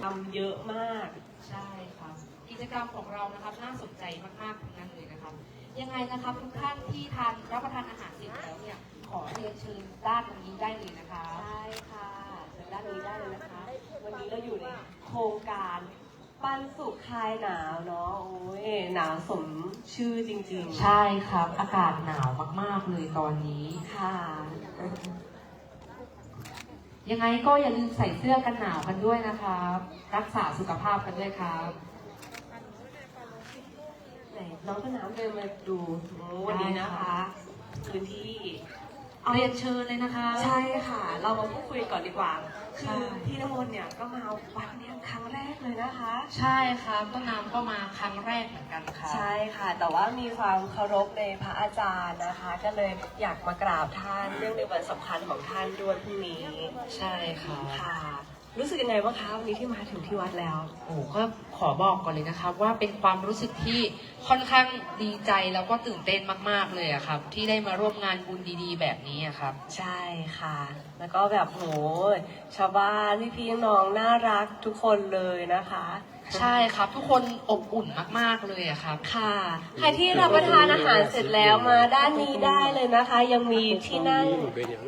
ทำเยอะมากใช่ครับกิจกรรมของเรานะครับน่าสนใจมากๆทั้งนั้นเลยนะครับยังไงนะครับทุกท่านที่รับประทานอาหารเสร็จแล้วเนี่ยขอเรียนเชิญด้านตรงนี้ได้เลยนะคะใช่ค่ะเชิญด้านนี้ได้เลยนะคะ วันนี้เราอยู่ในโครงการปันสุขคลายหนาวเนาะโอ้ยหนาวสมชื่อจริงๆใช่ครับอากาศหนาวมากๆเลยตอนนี้ค่ะยังไงก็อย่าลืมใส่เสื้อกันหนาวกันด้วยนะครับรักษาสุขภาพกันด้วยครับไหนน้องต้นน้ำเดินมาดูวันนี้นะคะพื้นที่เรียนเชิญเลยนะคะใช่ค่ะเรามาพูดคุยก่อนดีกว่าคือพี่น้ำมนต์เนี่ยก็มาวัดเนี่ยครั้งแรกเลยนะคะใช่ครับต้นน้ำก็มาครั้งแรกเหมือนกันค่ะใช่ค่ะแต่ว่ามีความเคารพในพระอาจารย์นะคะก็เลยอยากมากราบท่านเรื่องในวันสำคัญของท่านด้วยพรุ่งนี้ใช่ค่ะค่ะรู้สึกยังไงบ้างคะวันนี้ที่มาถึงที่วัดแล้วโอ้ก็ขอบอกก่อนเลยนะครับว่าเป็นความรู้สึกที่ค่อนข้างดีใจแล้วก็ตื่นเต้นมากๆเลยอะครับที่ได้มาร่วมงานบุญดีๆแบบนี้อะครับใช่ค่ะแล้วก็แบบโหชาวบ้านพี่ๆน้องน่ารักทุกคนเลยนะคะใช่ครับทุกคนอบอุ่นมากๆเลยอะครับค่ะใครที่รับประทานอาหารเสร็จแล้วมาด้านนี้ได้เลยนะคะยังมีที่นั่ง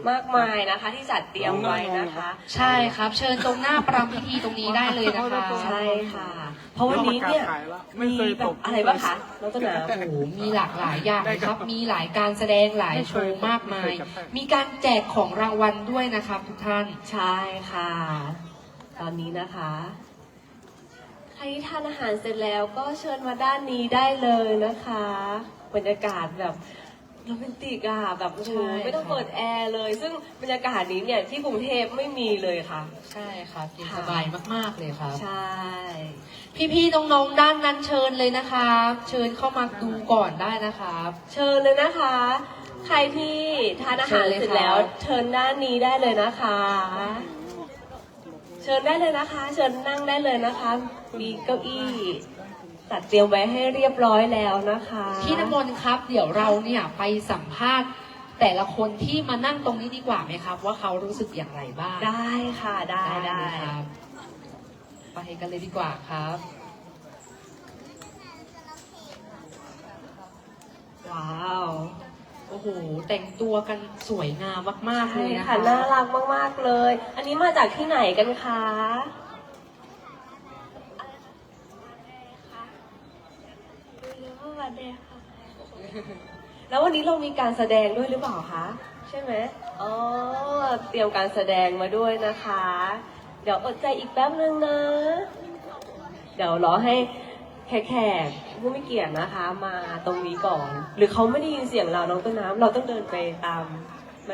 มากมายนะคะที่จัดเตรียมไว้นะคะใช่ครับเชิญตรงหน้าประรำพิธีตรงนี้ได้เลยนะคะใช่ค่ะเพราะวันนี้เนี่ยมีแบบอะไรบ้างคะน้องต้นน้ำโอ้โหมีหลากหลายอย่างครับมีหลายการแสดงหลายโชว์มากมายมีการแจกของรางวัลด้วยนะครับทุกท่านใช่ค่ะตอนนี้นะคะใครที่ทานอาหารเสร็จแล้วก็เชิญมาด้านนี้ได้เลยนะคะบรรยากาศแบบโรแมนติกอะแบบโอ้โหไม่ต้องเปิดแอร์เลยซึ่งบรรยากาศนี้เนี่ยที่กรุงเทพไม่มีเลยค่ะใช่ค่ะเย็นสบายมากๆเลยครับใช่พี่ๆน้องๆด้านนั้นเชิญเลยนะครับเชิญเข้ามาดูก่อนได้นะครับเชิญเลยนะคะใครที่ทานอาหารเสร็จแล้วเชิญด้านนี้ได้เลยนะคะเชิญได้เลยนะคะเชิญนั่งได้เลยนะคะมีเก้าอี้จัดเตรียมไว้ให้เรียบร้อยแล้วนะคะพี่น้ำมนต์ครับเดี๋ยวเราเนี่ยไปสัมภาษณ์แต่ละคนที่มานั่งตรงนี้ดีกว่าไหมครับว่าเขารู้สึกอย่างไรบ้างได้ค่ะได้ครับไปกันเลยดีกว่าครับว้าวโอ้โหแต่งตัวกันสวยงามมากๆเลยนะคะน่ารักมากๆเลยอันนี้มาจากที่ไหนกันคะแล้ววันนี้เรามีการแสดงด้วยหรือเปล่าคะใช่ไหมอ๋อเตรียมการแสดงมาด้วยนะคะเดี๋ยวอดใจอีกแป๊บนึงนะเดี๋ยวรอให้แขกผู้ไม่เกียรตินะคะมาตรงนี้ก่อนหรือเขาไม่ได้ยินเสียงเราน้องต้นน้ำเราต้องเดินไปตามไหม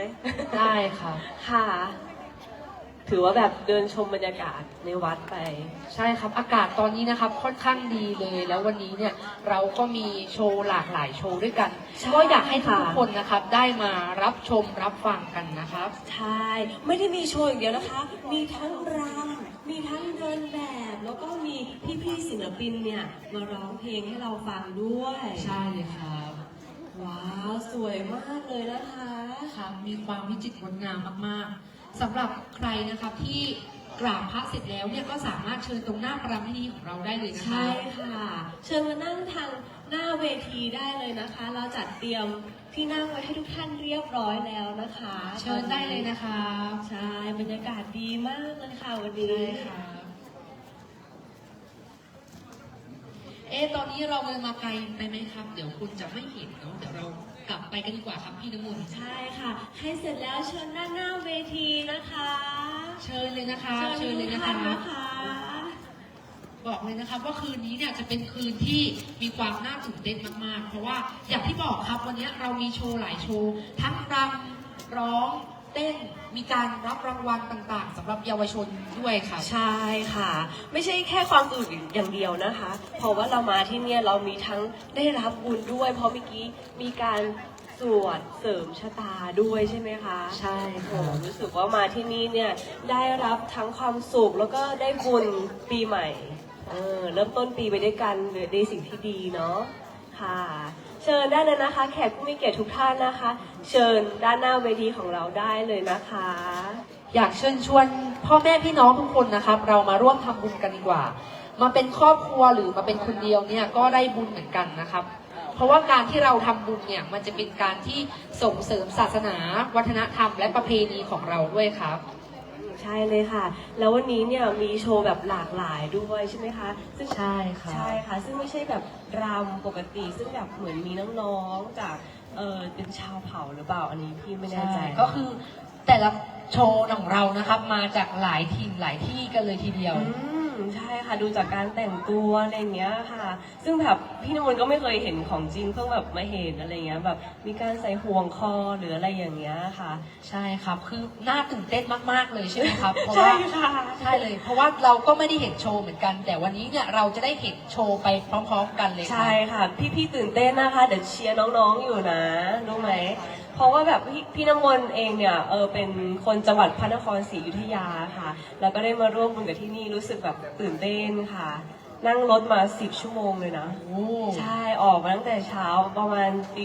ได้ค่ะค่ะถือว่าแบบเดินชมบรรยากาศในวัดไปใช่ครับอากาศตอนนี้นะครับค่อนข้างดีเลยแล้ววันนี้เนี่ยเราก็มีโชว์หลากหลายโชว์ด้วยกันก็อยากให้ทุกคนนะครับได้มารับชมรับฟังกันนะครับใช่ไม่ได้มีโชว์อย่างเดียวนะคะมีทั้งรำมีทั้งเดินแบบแล้วก็มีพี่ๆศิลปินเนี่ยมาร้องเพลงให้เราฟังด้วยใช่เลยครับว้าวสวยมากเลยนะคะครับมีความวิจิตรงดงามมากๆสำหรับใครนะครับที่กราบพระเสร็จแล้วเนี่ยก็สามารถเชิญตรงหน้าประรำพิธีของเราได้เลยนะคะใช่ค่ะเชิญมานั่งทางหน้าเวทีได้เลยนะคะเราจัดเตรียมที่นั่งไว้ให้ทุกท่านเรียบร้อยแล้วนะคะเชิญได้เลยนะคะใช่บรรยากาศดีมากเลยค่ะวันนี้ค่ะตอนนี้เราเลยมาไกลไปไหมครับเดี๋ยวคุณจะไม่เห็นเนาะเดี๋ยวเรากลับไปกันดีกว่าครับพี่น้ำมนต์ใช่ค่ะให้เสร็จแล้วเชิญด้านหน้าเวทีนะคะเชิญเลยนะคะเชิญเลยนะคะบอกเลยนะครับว่าคืนนี้เนี่ยจะเป็นคืนที่มีความน่าตื่นเต้นมากๆเพราะว่าอย่างที่บอกครับวันนี้เรามีโชว์หลายโชว์ทั้งรำร้องเต้นมีการรับรางวัลต่างๆสำหรับเยาวชนด้วยค่ะใช่ค่ะไม่ใช่แค่ความสนุกอย่างเดียวนะคะเพราะว่าเรามาที่เนี่ยเรามีทั้งได้รับบุญด้วยเพราะเมื่อกี้มีการสวดเสริมชะตาด้วยใช่ไหมคะใช่ค่ะรู้สึกว่ามาที่นี่เนี่ยได้รับทั้งความสุขแล้วก็ได้บุญปีใหม่เริ่มต้นปีไปด้วยกันในสิ่งที่ดีเนาะค่ะเชิญได้เลยนะคะแขกผู้มีเกียรติทุกท่านนะคะเชิญด้านหน้าเวทีของเราได้เลยนะคะ อยากเชิญชวนพ่อแม่พี่น้องทุกคนนะครับ เรามาร่วมทำบุญกันดีกว่า มาเป็นครอบครัวหรือมาเป็นคนเดียวเนี่ยก็ได้บุญเหมือนกันนะครับ เพราะว่าการที่เราทำบุญเนี่ยมันจะเป็นการที่ส่งเสริมศาสนา วัฒนธรรม และประเพณีของเราด้วยครับ ใช่เลยค่ะ แล้ววันนี้เนี่ยมีโชว์แบบหลากหลายด้วยใช่ไหมคะซึ่ง ใช่ค่ะ ใช่ค่ะ ซึ่งไม่ใช่แบบรำปกติ ซึ่งแบบเหมือนมีน้องๆจากเป็นชาวเผ่าหรือเปล่าอันนี้พี่ไม่แน่ใจ ก็คือแต่ละโชว์ของเรานะครับมาจากหลายถิ่นหลายที่กันเลยทีเดียว ใช่ค่ะดูจากการแต่งตัวอะไรอย่างเงี้ยค่ะ ซึ่งแบบพี่นวลก็ไม่เคยเห็นของจริงเพิ่งแบบมาเห็นอะไรเงี้ยแบบมีการใส่ห่วงคอหรืออะไรอย่างเงี้ยค่ะ ใช่ครับ คือน่าตื่นเต้นมากๆเลยใช่ไหมครับ เพราะ ใช่ ว่า ค่ะ ใช่เลย เพราะว่าเราก็ไม่ได้เห็นโชว์เหมือนกัน แต่วันนี้เนี่ยเราจะได้เห็นโชว์ไปพร้อมๆกันเลยครับ ใช่ค่ะ พี่ตื่นเต้นนะคะเดี๋ยวเชียร์น้องๆอยู่นะรู้ไหมเพราะว่าแบบพี่น้ำมนต์เองเนี่ยเป็นคนจังหวัดพระนครศรีอยุธยาค่ะ แล้วก็ได้มาร่วมบุญกับที่นี่รู้สึกแบบตื่นเต้นค่ะ นั่งรถมา10 ชั่วโมงเลยนะ โอ้ ใช่ออกมาตั้งแต่เช้าประมาณตี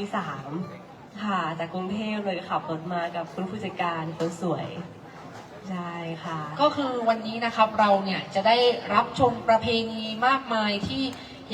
3ค่ะจากกรุงเทพเลยขับรถมากับคุณผู้จัดการคนสวยใช่ค่ะ ก็คือวันนี้นะครับเราเนี่ยจะได้รับชมประเพณีมากมายที่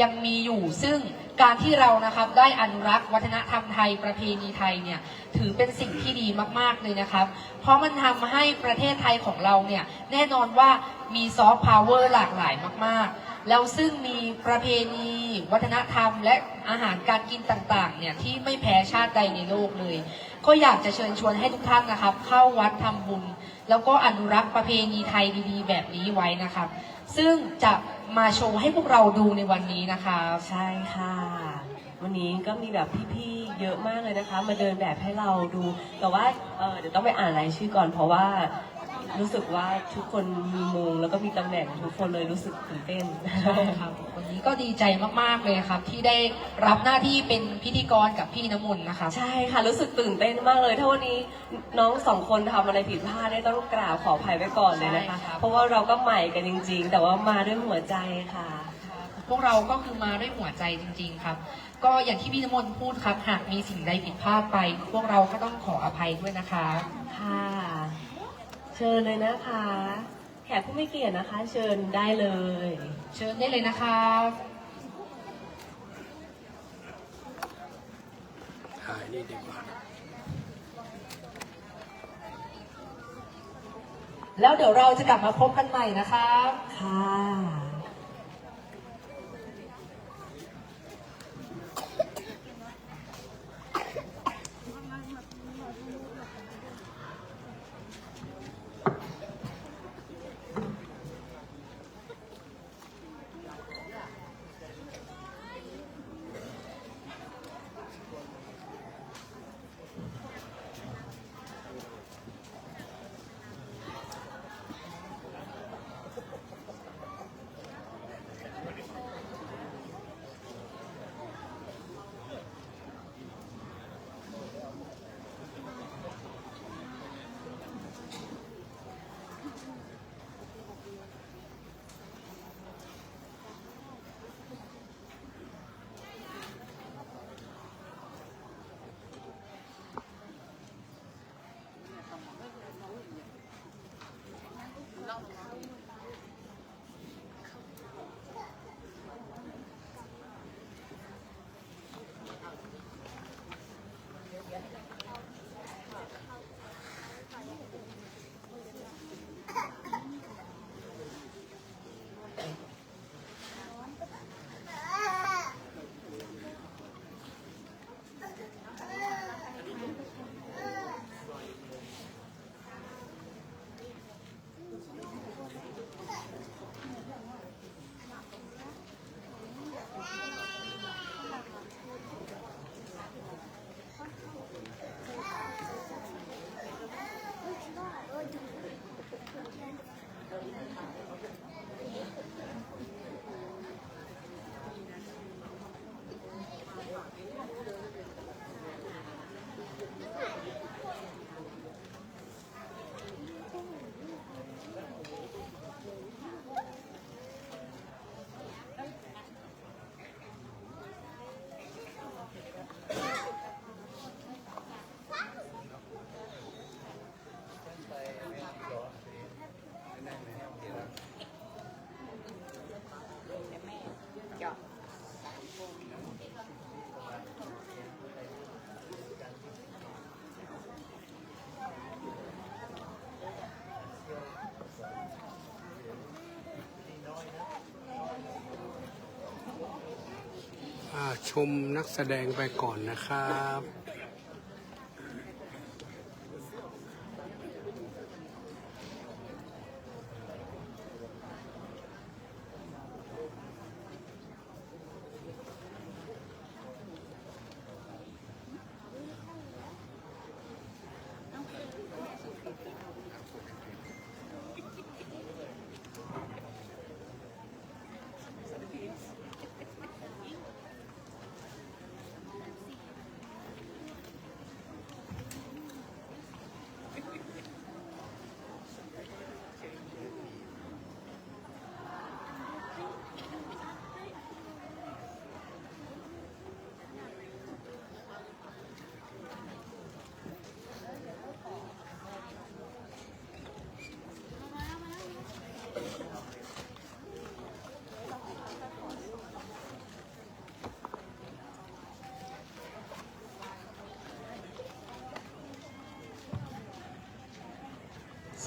ยังมีอยู่ ซึ่งการที่เรานะครับได้อนุรักษ์วัฒนธรรมไทยประเพณีไทยเนี่ยถือเป็นสิ่งที่ดีมากๆเลยนะครับ เพราะมันทำให้ประเทศไทยของเราเนี่ยแน่นอนว่ามีซอฟต์พาวเวอร์หลากหลายมากๆ แล้วซึ่งมีประเพณีวัฒนธรรมและอาหารการกินต่างๆเนี่ยที่ไม่แพ้ชาติใดในโลกเลย ก็อยากจะเชิญชวนให้ทุกท่านนะครับ เข้าวัดทำบุญ แล้วก็อนุรักษ์ประเพณีไทยดีๆ แบบนี้ไว้นะครับ ซึ่งจะมาโชว์ให้พวกเราดูในวันนี้นะครับ ใช่ค่ะ วันนี้ก็มีแบบพี่ๆเยอะมากเลยนะคะ มาเดินแบบให้เราดู แต่ว่าเดี๋ยวต้องไปอ่านรายชื่อก่อนเพราะว่ารู้สึกว่าทุกคนมีมงแล้วก็มีตำแหน่งทุกคนเลยรู้สึกตื่นเต้น ใช่ครับวันนี้ก็ดีใจมากๆเลยครับ ที่ได้รับหน้าที่เป็นพิธีกรกับพี่น้ำมนต์นะครับ ใช่ค่ะรู้สึกตื่นเต้นมากเลย ถ้าวันนี้น้องสองคนทำอะไรผิดพลาดได้ต้องกราบขออภัยไว้ก่อนเลยนะคะ ใช่ครับ เพราะว่าเราก็ใหม่กันจริง ๆ แต่ว่ามาด้วยหัวใจค่ะ พวกเราก็คือมาด้วยหัวใจจริง ๆ ครับ ก็อย่างที่พี่น้ำมนต์พูดครับ หากมีสิ่งใดผิดพลาดไป พวกเราก็ต้องขออภัยด้วยนะคะ ค่ะ เชิญเลยนะคะ แขกผู้ไม่เกียรตินะคะ เชิญได้เลย เชิญได้เลยนะครับ ถ่ายนี่ดีกว่า แล้วเดี๋ยวเราจะกลับมาพบกันใหม่นะครับ ค่ะ ชมนักแสดงไปก่อนนะครับ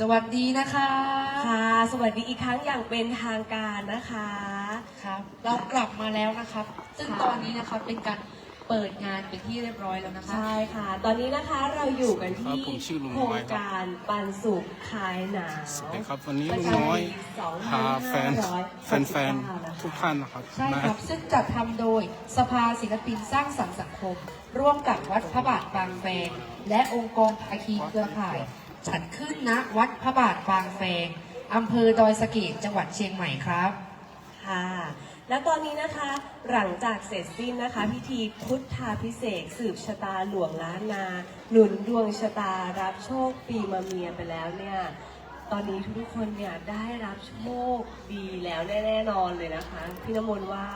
สวัสดีนะคะ ค่ะ สวัสดีอีกครั้งอย่างเป็นทางการนะคะ ครับ เรากลับมาแล้วนะครับ ซึ่ง ค่ะ ตอนนี้นะคะเป็นการเปิดงานเป็นที่เรียบร้อยแล้วนะคะ ใช่ค่ะ ตอนนี้นะคะเราอยู่กันที่ ครับผมชื่อลุง โค น้ ร อย ง ครับ การปันสุขคลายหนาว สวัสดีครับวันนี้ ประ ลุง จำ น้อย ปี พาแฟน 2569 ทุกท่านนะครับ ใช่ครับ ซึ่งจัดทำโดยสภาศิลปินสร้างสรรค์สังคม ร่วมกับวัดพระบาทบางแฟงและองค์กรภาคีเครือข่าย จัดขึ้นณวัดพระบาทบางแฟงอำเภอดอยสะเก็ดจังหวัดเชียงใหม่ครับ ค่ะ และตอนนี้นะคะหลังจากเสร็จสิ้นนะคะ พิธีพุทธาภิเษกสืบชะตาหลวงล้านนา หนุนดวงชะตารับโชคปีมะเมียไปแล้วเนี่ย ตอนนี้ทุกๆคนเนี่ยได้รับโชคดีแล้วแน่นอนเลยนะคะพี่น้ำมนต์ว่า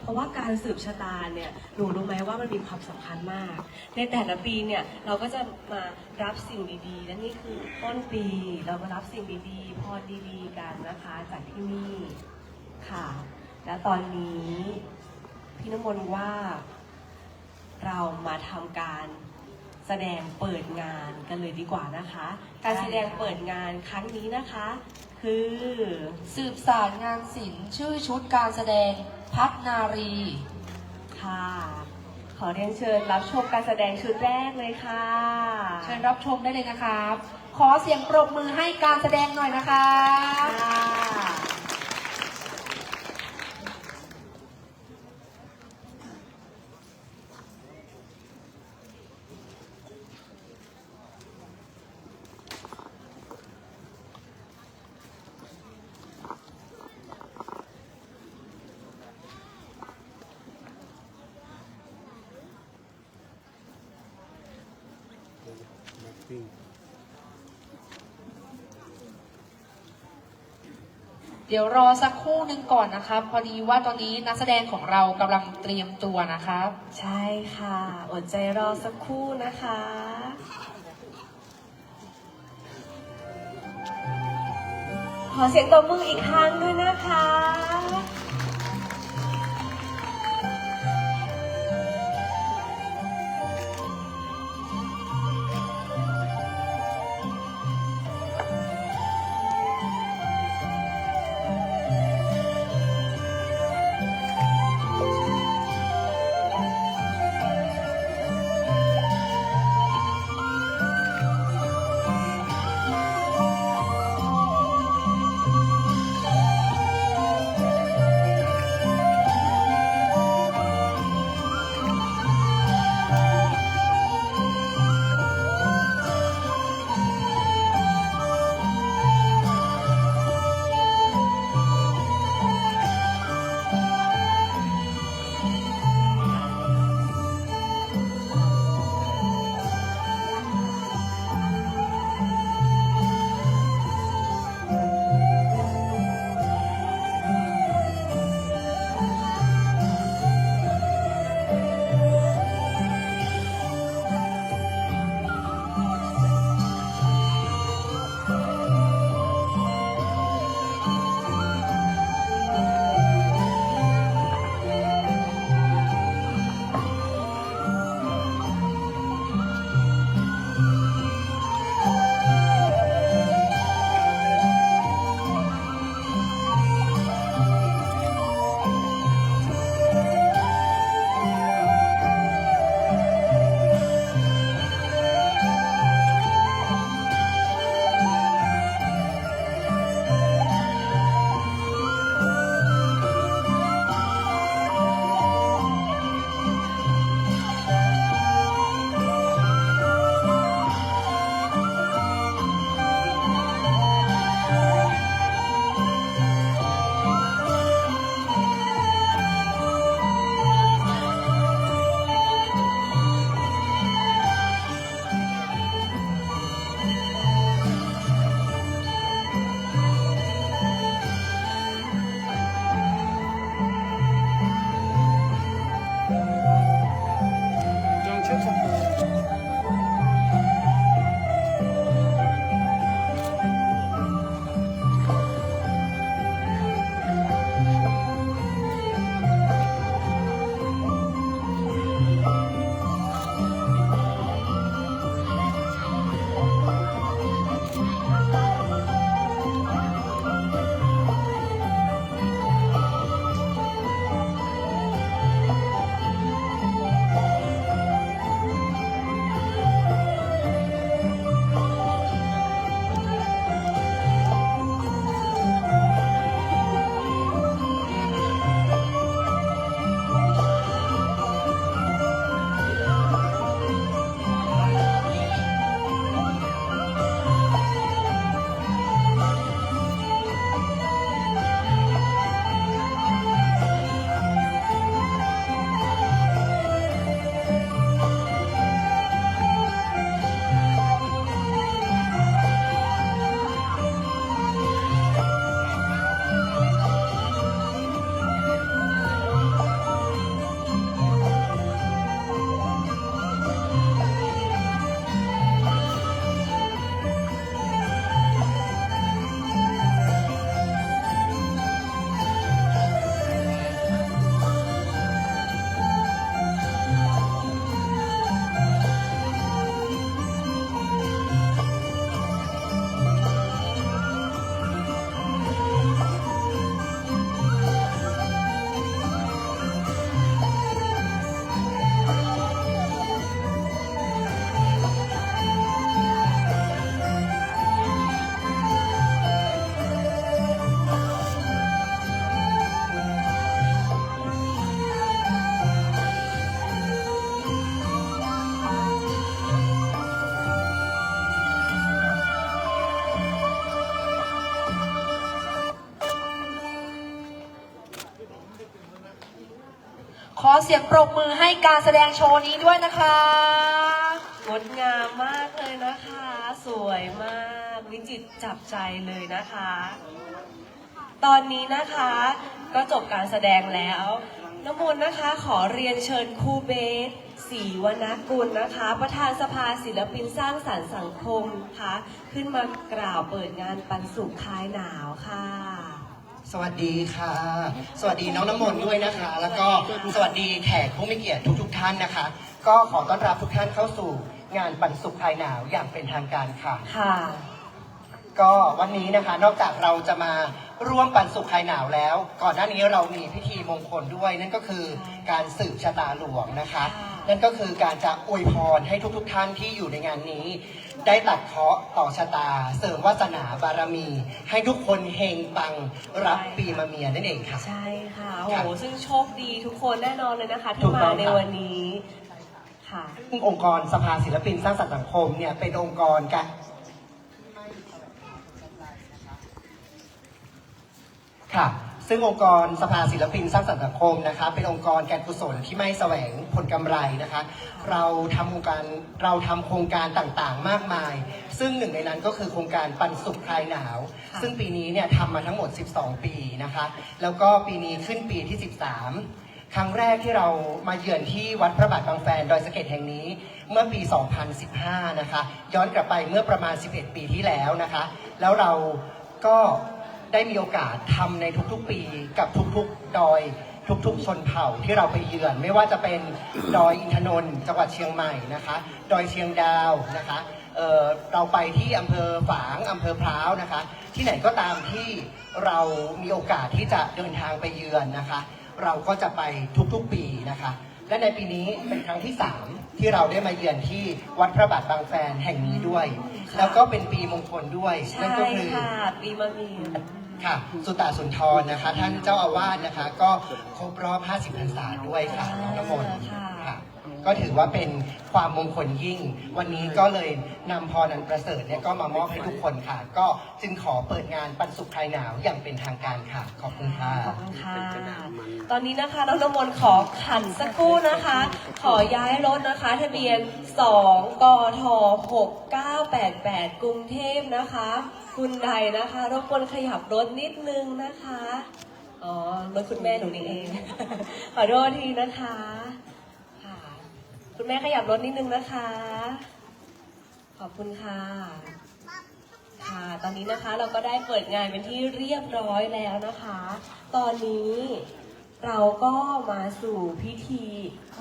เพราะว่าการสืบชะตาเนี่ยหนูรู้ไหมว่ามันมีความสำคัญมาก ในแต่ละปีเนี่ยเราก็จะมารับสิ่งดีๆ และนี่คือต้นปีเรามารับสิ่งดีๆพรดีๆกันนะคะจากที่นี่ค่ะ และตอนนี้พี่น้ำมนต์ว่าเรามาทำการแสดงเปิดงานกันเลยดีกว่านะคะ การแสดงเปิดงานครั้งนี้นะคะ คือ สืบสารงานศิลป์ชื่อชุดการแสดงพัฒนารี ค่ะ ขอเรียนเชิญรับชมการแสดงชุดแรกเลยค่ะ เชิญรับชมได้เลยนะครับ ขอเสียงปรบมือให้การแสดงหน่อยนะคะ ค่ะ เดี๋ยวรอสักครู่หนึ่งก่อนนะครับ พอดีว่าตอนนี้นักแสดงของเรากำลังเตรียมตัวนะครับ ใช่ค่ะ อดใจรอสักครู่นะคะ ขอเสียงตบมืออีกครั้งด้วยนะคะ ข ขอเสียงปรบมือให้การแสดงโชว์นี้ด้วยนะคะ งดงามมากเลยนะคะ สวยมากวิจิตรจับใจเลยนะคะ ตอนนี้นะคะก็จบการแสดงแล้วน้ำมนต์นะคะขอเรียนเชิญครูเบสศรีวรรณกุลนะคะ ประธานสภาศิลปินสร้างสรรค์สังคมค่ะขึ้นมากล่าวเปิดงานปันสุขคลายหนาวค่ะ สวัสดีค่ะ สวัสดีน้องน้ำมนต์ด้วยนะคะ แล้วก็สวัสดีแขกผู้มีเกียรติทุกท่านนะคะ ก็ขอต้อนรับทุกท่านเข้าสู่งานปันสุขคลายหนาวอย่างเป็นทางการค่ะ ค่ะ ก็วันนี้นะคะนอกจากเราจะมาร่วมปันสุขคลายหนาวแล้ว ก่อนหน้านี้เรามีพิธีมงคลด้วย นั่นก็คือการสืบชะตาหลวงนะคะ นั่นก็คือการจะอวยพรให้ทุกท่านที่อยู่ในงานนี้ ได้ตัดเคราะห์ต่อชะตา เสริมวาสนาบารมี ให้ทุกคนเฮงปังรับปีมะเมียนั่นเองค่ะ ใช่ค่ะโอ้ ค่ะ โหซึ่งโชคดีทุกคนแน่นอนเลยนะคะ ถู ที่ กต้ มา อง ใน ค่ะ วันนี้ค่ะ องค์กรสภาศิลปินสร้างสรรค์สังคมเนี่ยเป็นองค์กรการค่ะ ซึ่งองค์กรสภาศิลปินสร้างสรรค์สังคมนะคะเป็นองค์กรการกุศลที่ไม่แสวงผลกำไรนะคะ เราทำโครงการต่างๆ มากมาย ซึ่งหนึ่งในนั้นก็คือโครงการปันสุขคลายหนาว ซึ่งปีนี้เนี่ยทำมาทั้งหมด 12 ปีนะคะ แล้วก็ปีนี้ขึ้นปีที่ 13 ครั้งแรกที่เรามาเยือนที่วัดพระบาทบางแฟนดอยสะเก็ดแห่งนี้เมื่อปี 2015 นะคะ ย้อนกลับไปเมื่อประมาณ 11 ปีที่แล้วนะคะ แล้วเราก็ได้มีโอกาสทำในทุกๆปีกับทุกๆดอยทุกๆชนเผ่าที่เราไปเยือน ไม่ว่าจะเป็นดอยอินทนนท์จังหวัดเชียงใหม่นะคะ ดอยเชียงดาวนะคะเราไปที่อำเภอฝางอำเภอพร้าวนะคะ ที่ไหนก็ตามที่เรามีโอกาสที่จะเดินทางไปเยือนนะคะ เราก็จะไปทุกๆปีนะคะ และในปีนี้เป็นครั้งที่ 3 ที่เราได้มาเยือนที่วัดพระบาทบางแฟนแห่งนี้ด้วย แล้วก็เป็นปีมงคลด้วย ใช่ นั่นก็คือ ค่ะปีมะเมีย ค่ะ สุตตาสุนทรนะคะ ท่านเจ้าอาวาสนะคะ ก็ครบรอบ 50 พรรษาด้วยค่ะน้องน้ำมนต์ ค่ะ ค่ะ ก็ถือว่าเป็นความมงคลยิ่ง วันนี้ก็เลยนำพรนันประเสริฐเนี่ยก็มามอบให้ทุกคนค่ะ ก็จึงขอเปิดงานปันสุขคลายหนาวอย่างเป็นทางการค่ะ ขอบคุณค่ะ ขอบคุณค่ะ ตอนนี้นะคะน้องน้ำมนต์ขอขันสักครู่นะคะ ขอย้ายรถนะคะทะเบียน 2 กท 6988 กรุงเทพนะคะ คุณใดนะคะรบกวนขยับรถนิดนึงนะคะ อ๋อ รถคุณแม่หนูนี่เอง ขอโทษทีนะคะ ค่ะ คุณแม่ขยับรถนิดนึงนะคะ ขอบคุณค่ะ ค่ะ ตอนนี้นะคะเราก็ได้เปิดงานเป็นที่เรียบร้อยแล้วนะคะ ตอนนี้เราก็มาสู่พิธี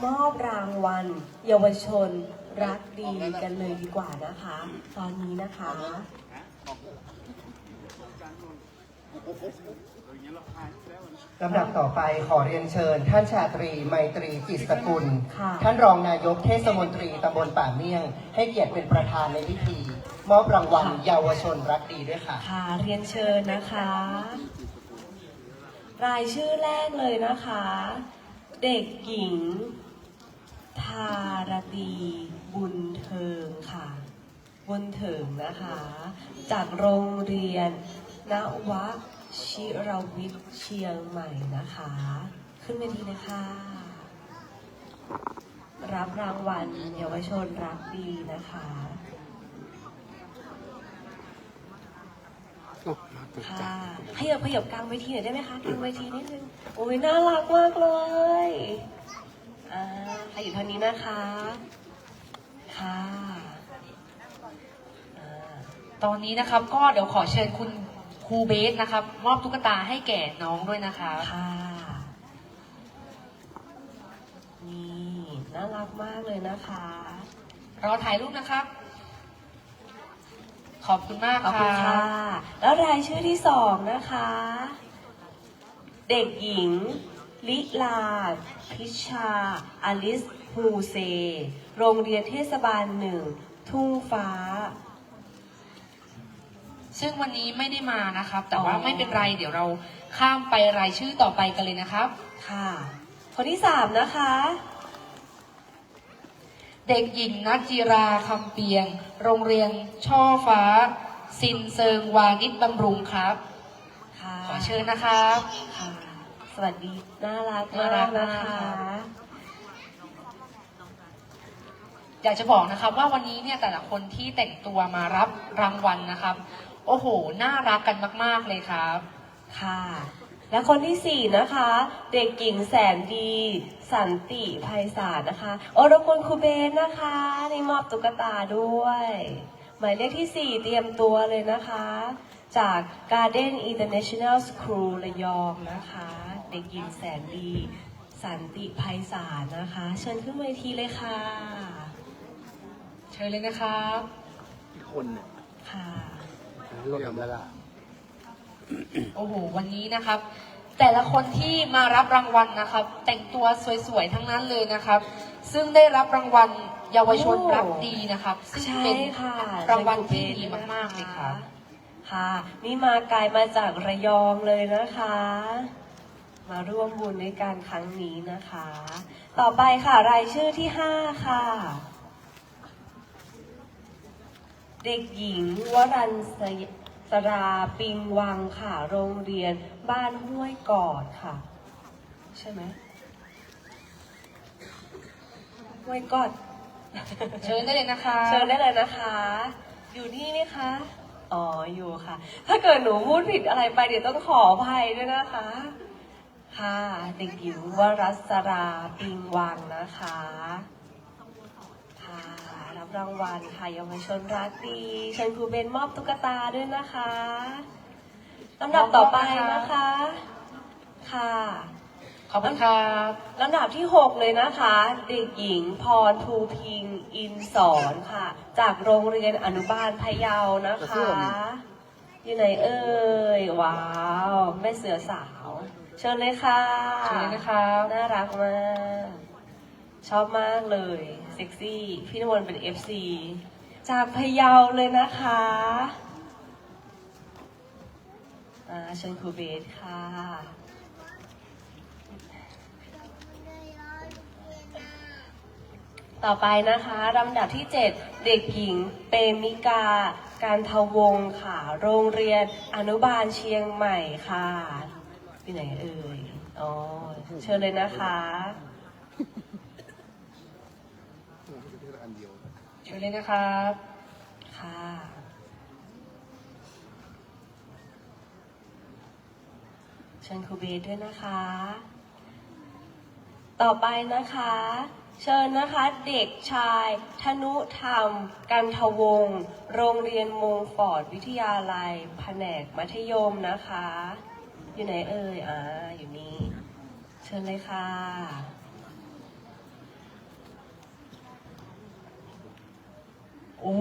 มอบรางวัล เยาวชนรักดีกันเลยดีกว่านะคะ ตอนนี้นะคะ ลำดับต่อไปขอเรียนเชิญ ท่านชาตรีไมตรีจิตสกุล ค่ะ ท่านรองนายกเทศมนตรีตำบลป่าเมี่ยง ให้เกียรติเป็นประธานในพิธี มอบรางวัลเยาวชนรักดีด้วยค่ะ ค่ะเรียนเชิญนะคะ รายชื่อแรกเลยนะคะ เด็กหญิง ธารตีบุญเทิงค่ะ บุญเถิงนะคะ จากโรงเรียนนวชิรวิทย์เชียงใหม่นะคะ ขึ้นเวทีเลยค่ะ รับรางวัลเยาวชนรักดีนะคะ โอ้มาตกใจ ค่ะขยับกลางเวทีหน่อยได้ไหมคะกลางเวทีนิดนึงโอ้ยน่ารักมากเลยใครอยู่ทางนี้นะคะค่ะอ่า ตอนนี้นะครับก็เดี๋ยวขอเชิญคุณครูเบสนะครับ มอบตุ๊กตาให้แก่น้องด้วยนะคะ ค่ะนี่น่ารักมากเลยนะคะ รอถ่ายรูปนะครับ ขอบคุณมาก ขอบคุณค่ะ แล้วรายชื่อที่สองนะคะ เด็กหญิง ลิลา พิชา อลิส ฮูเซ โรงเรียนเทศบาลหนึ่ง ทุ่งฟ้า ซึ่งวันนี้ไม่ได้มานะครับ แต่ว่า อ๋อ ไม่เป็นไร เดี๋ยวเราข้ามไปรายชื่อต่อไปกันเลยนะครับ ค่ะ คนที่สามนะคะ เด็กหญิงนัทจิราคำเปียง โรงเรียนช่อฟ้า ซินเซิงวานิชบำรุงครับ ค่ะ ขอเชิญนะครับ ค่ะ สวัสดีน่ารัก น่ารั มาก ก นะ มาก คะ ค่ะ อยากจะบอกนะครับว่าวันนี้เนี่ยแต่ละคนที่แต่งตัวมารับรางวัลนะครับ โอ้โห น่ารักกันมากๆเลยครับ ค่ะ และคนที่สี่นะคะ เด็กหญิงแสนดี สันติไพศาลนะคะโอ้รบกวนครูเบนนะคะในมอบตุ๊กตาด้วย หมายเลขที่สี่เตรียมตัวเลยนะคะ จาก Garden International School ระยองนะคะ เด็กหญิงแสนดี สันติไพศาลนะคะ เชิญขึ้นเวทีเลยค่ะ เชิญเลยนะครับ อีกคนเนี่ย ค่ะ ลดแล้วล่ะ โอ้โห วันนี้นะครับ แต่ละคนที่มารับรางวัลนะครับ แต่งตัวสวยๆทั้งนั้นเลยนะครับ ซึ่งได้รับรางวัลเยาวชนรักดีนะครับ ซึ่ง ใช่ เป็น ค่ะ รางวัลที่ดีมากๆเลยครับ ค่ะ นี่มาไกลมาจากระยองเลยนะคะ มาร่วมบุญในการครั้งนี้นะคะ ต่อไปค่ะรายชื่อที่ 5 ค่ะ เด็กหญิงวรัญสราปิงวังค่ะ โรงเรียนบ้านห้วยกอดค่ะ ใช่ไหมห้วยกอด เชิญได้เลยนะคะ เชิญได้เลยนะคะ อยู่นี่ไหมคะ อ๋อ อยู่ค่ะ ถ้าเกิดหนูพูดผิดอะไรไปเดี๋ยวต้องขออภัยด้วยนะคะ ค่ะ เด็กหญิงวรัสราปิงวังนะคะ ค่ะ รับรางวัลค่ะเยาวชนรักดีเชิญครูเบนมอบตุ๊กตาด้วยนะคะลำดับต่อไปนะคะ ค่ะ ขอบคุณครับ ลำดับที่ 6 เลยนะคะ เด็กหญิงพรภูพิงค์อินสอนค่ะ จากโรงเรียนอนุบาลพะเยานะคะ อยู่ไหนเอ่ย ว้าว แม่เสือสาว เชิญเลยค่ะ เชิญเลยนะครับ น่ารักมาก ชอบมากเลย เซ็กซี่ พี่นวลเป็น FC จากพะเยาเลยนะคะเชิญครูเบสค่ะ ต่อไปนะคะลำดับที่ 7 เด็กหญิงเปมิกา การทวงศ์ค่ะ โรงเรียนอนุบาลเชียงใหม่ค่ะอยู่ไหนเอ่ย อ๋อ เชิญเลยนะคะ เชิญเลยนะครับ ค่ะ เชิญครูเบสด้วยนะคะ ต่อไปนะคะ เชิญนะคะเด็กชายธนุธรรม กันทวงศ์โรงเรียนมงฟอร์ดวิทยาลัยแผนกมัธยมนะคะ อยู่ไหนเอ่ยอยู่นี่ เชิญเลยค่ะ โอ้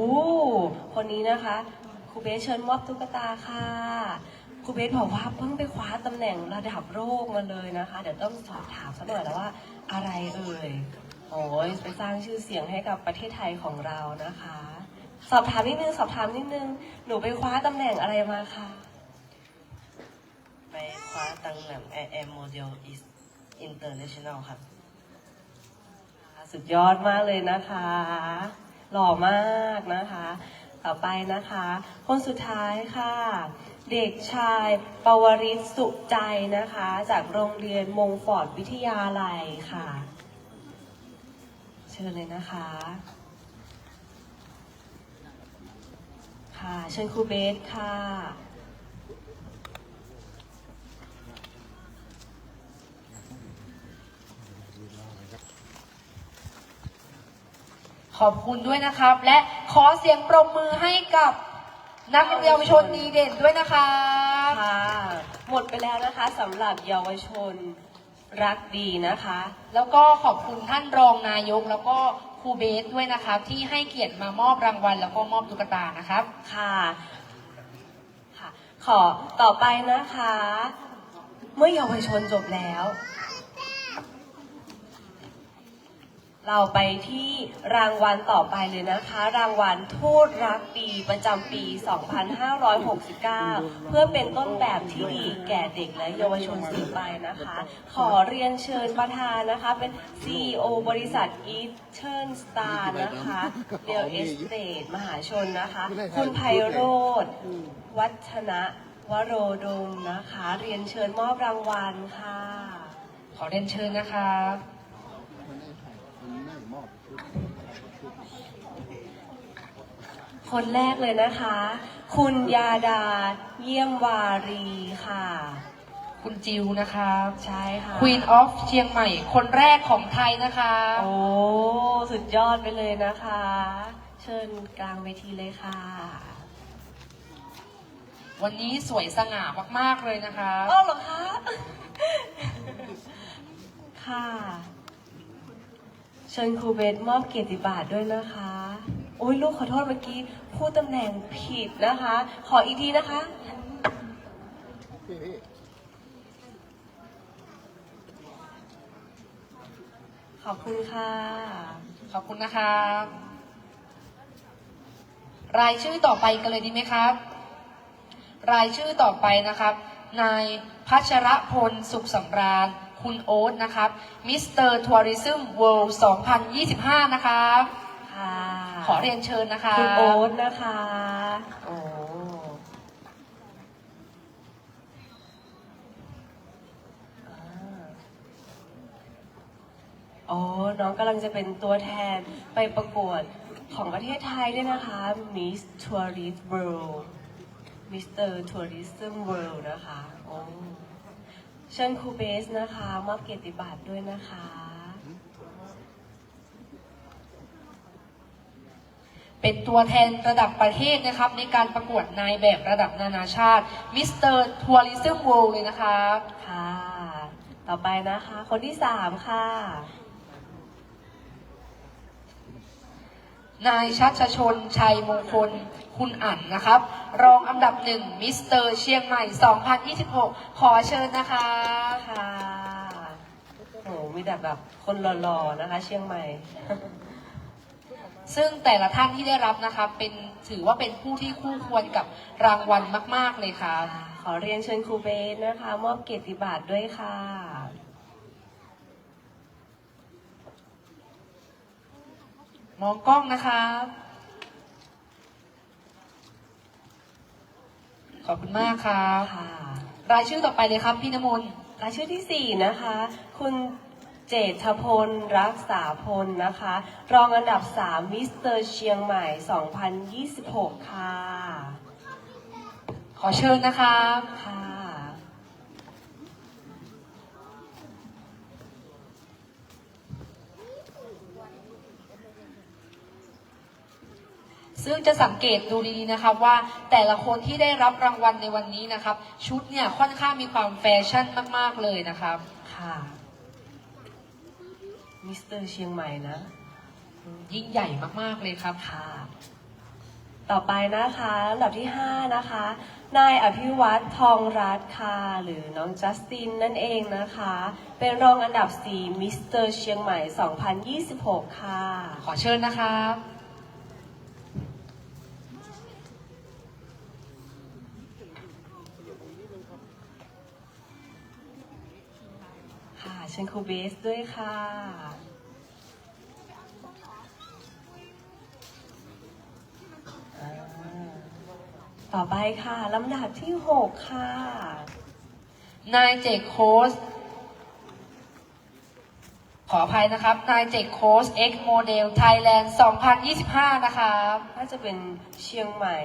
คนนี้นะคะครูเบสเชิญมอบตุ๊กตาค่ะครูเบสบอกว่าเพิ่งไปคว้าตำแหน่งระดับโลกมาเลยนะคะ เดี๋ยวต้องสอบถามสักหน่อยแล้วว่าอะไรเอ่ยโอ้ยไปสร้างชื่อเสียงให้กับประเทศไทยของเรานะคะ สอบถามนิดนึงหนูไปคว้าตำแหน่งอะไรมาคะ ไปคว้าตำแหน่ง Air Model is International ครับ สุดยอดมากเลยนะคะ หล่อมากนะคะ ต่อไปนะคะ คนสุดท้ายค่ะ เด็กชายปวริศสุใจนะคะ จากโรงเรียนมงฟอร์ดวิทยาลัยค่ะ เชิญเลยนะคะ ค่ะ เชิญครูเบสค่ะ ขอบคุณด้วยนะครับ และขอเสียงปรบมือให้กับนักเยาวชนดีเด่นด้วยนะคะ ค่ะหมดไปแล้วนะคะสำหรับเยาวชนรักดีนะคะ แล้วก็ขอบคุณท่านรองนายกแล้วก็ครูเบสด้วยนะครับที่ให้เกียรติมามอบรางวัลแล้วก็มอบตุ๊กตานะครับ ค่ะค่ะ ขอต่อไปนะคะ เมื่อเยาวชนจบแล้ว เราไปที่รางวัลต่อไปเลยนะคะ รางวัลทูตรักดีประจำปี 2569 เพื่อเป็นต้นแบบที่ดีแก่เด็กและเยาวชนสืบไปนะคะ ขอเรียนเชิญประธานนะคะ เป็น CEO บริษัท Eastern Star นะคะ Real Estate มหาชนนะคะ คุณไพโรธวัฒนะ วโรดมนะคะ เรียนเชิญมอบรางวัลค่ะ ขอเรียนเชิญนะครับ คนแรกเลยนะคะ คุณยาดาเยี่ยมวารีค่ะ คุณจิวนะครับ ใช่ค่ะ Queen of เชียงใหม่ คนแรกของไทยนะคะ โอ้สุดยอดไปเลยนะคะ เชิญกลางเวทีเลยค่ะ วันนี้สวยสง่ามากๆเลยนะคะ อ้าวเหรอคะ ค่ะ เชิญครูเบสมอบเกียรติบัตรด้วยนะคะโอ้ยลูกขอโทษเมื่อกี้พูดตำแหน่งผิดนะคะ ขออีกทีนะคะ ขอบคุณค่ะ ขอบคุณนะครับ รายชื่อต่อไปกันเลยดีไหมครับ รายชื่อต่อไปนะครับ นายพัชรพลสุขสำราญ คุณโอ๊ตนะครับ มิสเตอร์ทัวริซึมเวิลด์ 2025 นะครับ ค่ะ ขอเรียนเชิญนะคะ คุณโอ๊ตนะคะ โอ้อ๋อ น้องกำลังจะเป็นตัวแทนไปประกวดของประเทศไทยด้วยนะคะ Miss Tourist World Mr. Tourism World นะคะโอ้เชิญครูเบสนะคะ มอบเกียรติบัตรด้วยนะคะ เป็นตัวแทนระดับประเทศนะครับ ในการประกวดนายแบบระดับนานาชาติ มิสเตอร์ทัวริซึมเวิลด์เลยนะครับ ค่ะ ต่อไปนะคะ คนที่3ค่ะ นายชัชชนชัยมงคล คุณอั๋นนะครับ รองอันดับ1มิสเตอร์เชียงใหม่ 2026 ขอเชิญนะคะ ค่ะโหมีแต่แบบคนหล่อๆนะคะ เชียงใหม่ ซึ่งแต่ละท่านที่ได้รับนะครับเป็นถือว่าเป็นผู้ที่คู่ควรกับรางวัลมาก ๆ เลยครับ ขอเรียนเชิญครูเบสนะคะ มอบเกียรติบัตรด้วยค่ะ มองกล้องนะครับ ขอบคุณมากครับ ค่ะ รายชื่อต่อไปเลยครับพี่น้ำมนต์ รายชื่อที่ 4 นะคะ คุณเจษฐพลรักษาพลนะคะ รองอันดับ 3 มิสเตอร์เชียงใหม่ 2026 ค่ะ ขอเชิญนะครับ ค่ะ ซึ่งจะสังเกตดูดีๆนะครับว่าแต่ละคนที่ได้รับรางวัลในวันนี้นะครับ ชุดเนี่ยค่อนข้างมีความแฟชั่นมากๆเลยนะครับ ค่ะ มิสเตอร์เชียงใหม่นะ ยิ่งใหญ่มากๆเลยครับ ค่ะ ต่อไปนะคะลำดับที่ 5 นะคะ นายอภิวัตทองรัตน์ค่ะ หรือน้องจัสตินนั่นเองนะคะ เป็นรองอันดับ 4 มิสเตอร์เชียงใหม่ 2026 ค่ะ ขอเชิญนะครับ ค่ะ เชิญครูเบสด้วยค่ะ ต่อไปค่ะลำดับที่ 6 ค่ะ นายเจคโคสขออภัยนะครับ นายเจคโคส X Model Thailand 2025 นะครับ น่าจะเป็นเชียงใหม่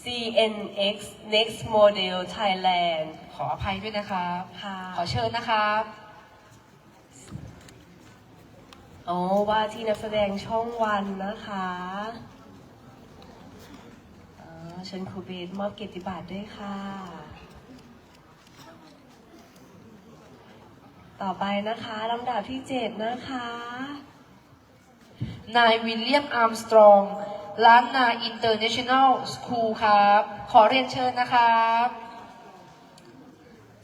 CNX Next Model Thailand ขออภัยด้วยนะครับ ค่ะ ขอเชิญนะครับ อ๋อว่าที่นักแสดงช่องวันนะคะเชิญครูเบสมอบเกียรติบัตรด้วยค่ะ ต่อไปนะคะลำดับที่ 7 นะคะ นายวิลเลียมอาร์มสตรองล้านนาอินเตอร์เนชั่นแนลสคูลครับ ขอเรียนเชิญนะครับ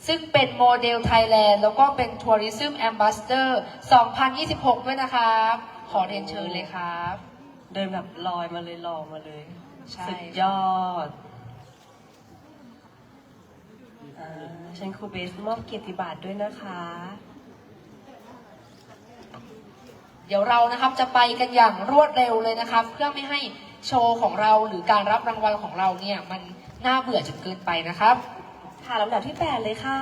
ซึ่งเป็นโมเดลไทยแลนด์แล้วก็เป็นทัวริซึมแอมบาสเดอร์2026 ด้วยนะครับ ขอเรียนเชิญเลยครับ เดินแบบลอยมาเลยลองมาเลย ใช่ สุดยอดเชิญครูเบสมอบเกียรติบัตรด้วยนะคะ เดี๋ยวเรานะครับจะไปกันอย่างรวดเร็วเลยนะครับ เพื่อไม่ให้โชว์ของเราหรือการรับรางวัลของเราเนี่ยมัน น่าเบื่อจนเกินไปนะครับ ค่ะลำดับที่ 8 เลยค่ะ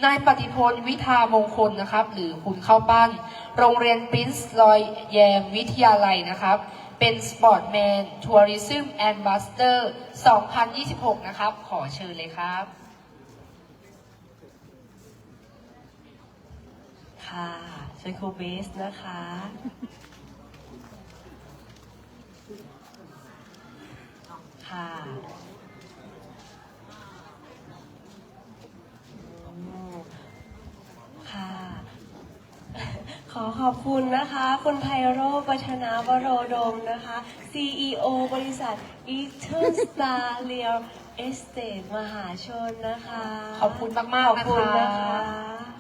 นายปฏิพลวิทามงคลนะครับ หรือคุณเข้าปั้น โรงเรียนปรินซ์รอยแยมวิทยาลัยนะครับ เป็นสปอร์ตแมนทัวริซึมแอมบาสเดอร์ 2026 นะครับ ขอเชิญเลยครับ ค่ะเชิญครูเบสนะคะ ค่ะค่ะ ขอขอบคุณนะคะ คุณไพโรจน์ วัฒนาวโรดมนะคะ CEO บริษัท Eastern Star Real Estate มหาชนนะคะ ขอบคุณมากๆ ขอบคุณนะคะ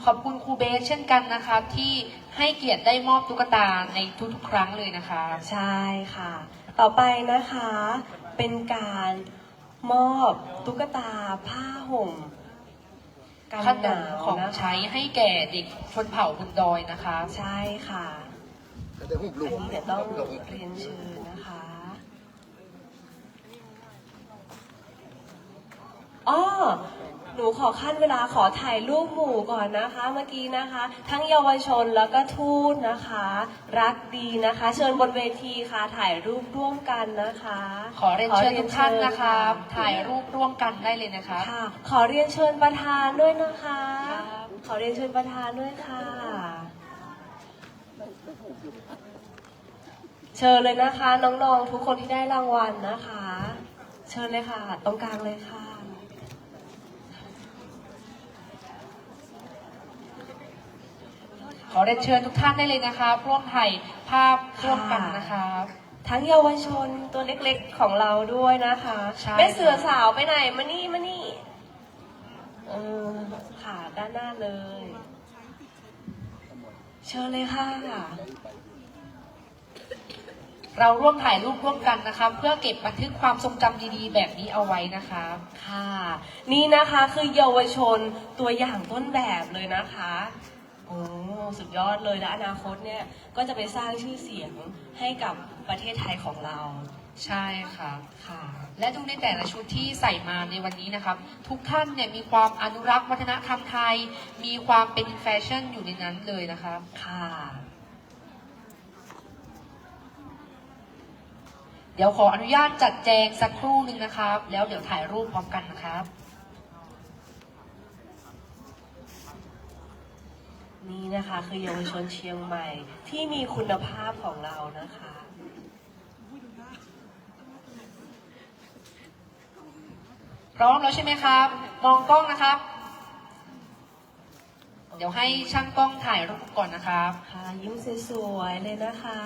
ขอบคุณครูเบสเช่นกันนะครับ ที่ให้เกียรติได้มอบตุ๊กตาในทุกๆ ครั้งเลยนะคะ ใช่ค่ะ ต่อไปนะคะ เป็นการมอบตุ๊กตาผ้าห่มกัน ข ห น นาม ว ของ นะคะ ใช้ให้แก่เด็กชนเผ่าบนดอยนะคะ ใช่ค่ะ เดี๋ยวผม อั ลุ น ก นี้เดี๋ยวต้องเรียนเชิญนะคะอ้อหนูขอขั้นเวลาขอถ่ายรูปหมู่ก่อนนะคะ เมื่อกี้นะคะ ทั้งเยาวชนแล้วก็ทูตนะคะ รักดีนะคะ เชิญบนเวทีค่ะถ่ายรูปร่วมกันนะคะ ขอเรียนเชิญทุกท่านนะครับ ถ่ายรูปร่วมกันได้เลยนะครับ ค่ะ ขอเรียนเชิญประธานด้วยนะคะ ครับ ขอเรียนเชิญประธานด้วยค่ะ เชิญเลยนะคะ น้องๆทุกคนที่ได้รางวัลนะคะ เชิญเลยค่ะ ตรงกลางเลยค่ะ ขอเรียนเชิญทุกท่านได้เลยนะครับ ร่วมถ่ายภาพร่วมกันนะครับ ทั้งเยาวชนตัวเล็กๆของเราด้วยนะคะ ใช่ แม่เสือสาวไปไหนมานี่มานี่ค่ะด้านหน้าเลย เชิญเลยค่ะ เราร่วมถ่ายรูปร่วมกันนะครับ เพื่อเก็บบันทึกความทรงจำดีๆ แบบนี้เอาไว้นะครับ ค่ะ นี่นะคะคือเยาวชนตัวอย่างต้นแบบเลยนะคะโอ้สุดยอดเลยและอนาคตเนี่ยก็จะไปสร้างชื่อเสียงให้กับประเทศไทยของเรา ใช่ครับ ค่ะ และดูในแต่ละชุดที่ใส่มาในวันนี้นะครับ ทุกท่านเนี่ยมีความอนุรักษ์วัฒนธรรมไทย มีความเป็นแฟชั่นอยู่ในนั้นเลยนะครับ ค่ะ เดี๋ยวขออนุญาตจัดแจงสักครู่หนึ่งนะครับ แล้วเดี๋ยวถ่ายรูปพร้อมกันนะครับ นี่นะคะคือเยาวชนเชียงใหม่ที่มีคุณภาพของเรานะคะ พร้อมแล้วใช่ไหมครับ มองกล้องนะครับ เดี๋ยวให้ช่างกล้องถ่ายรูปก่อนนะครับ ค่ะยิ้มสวยๆเลยนะคะ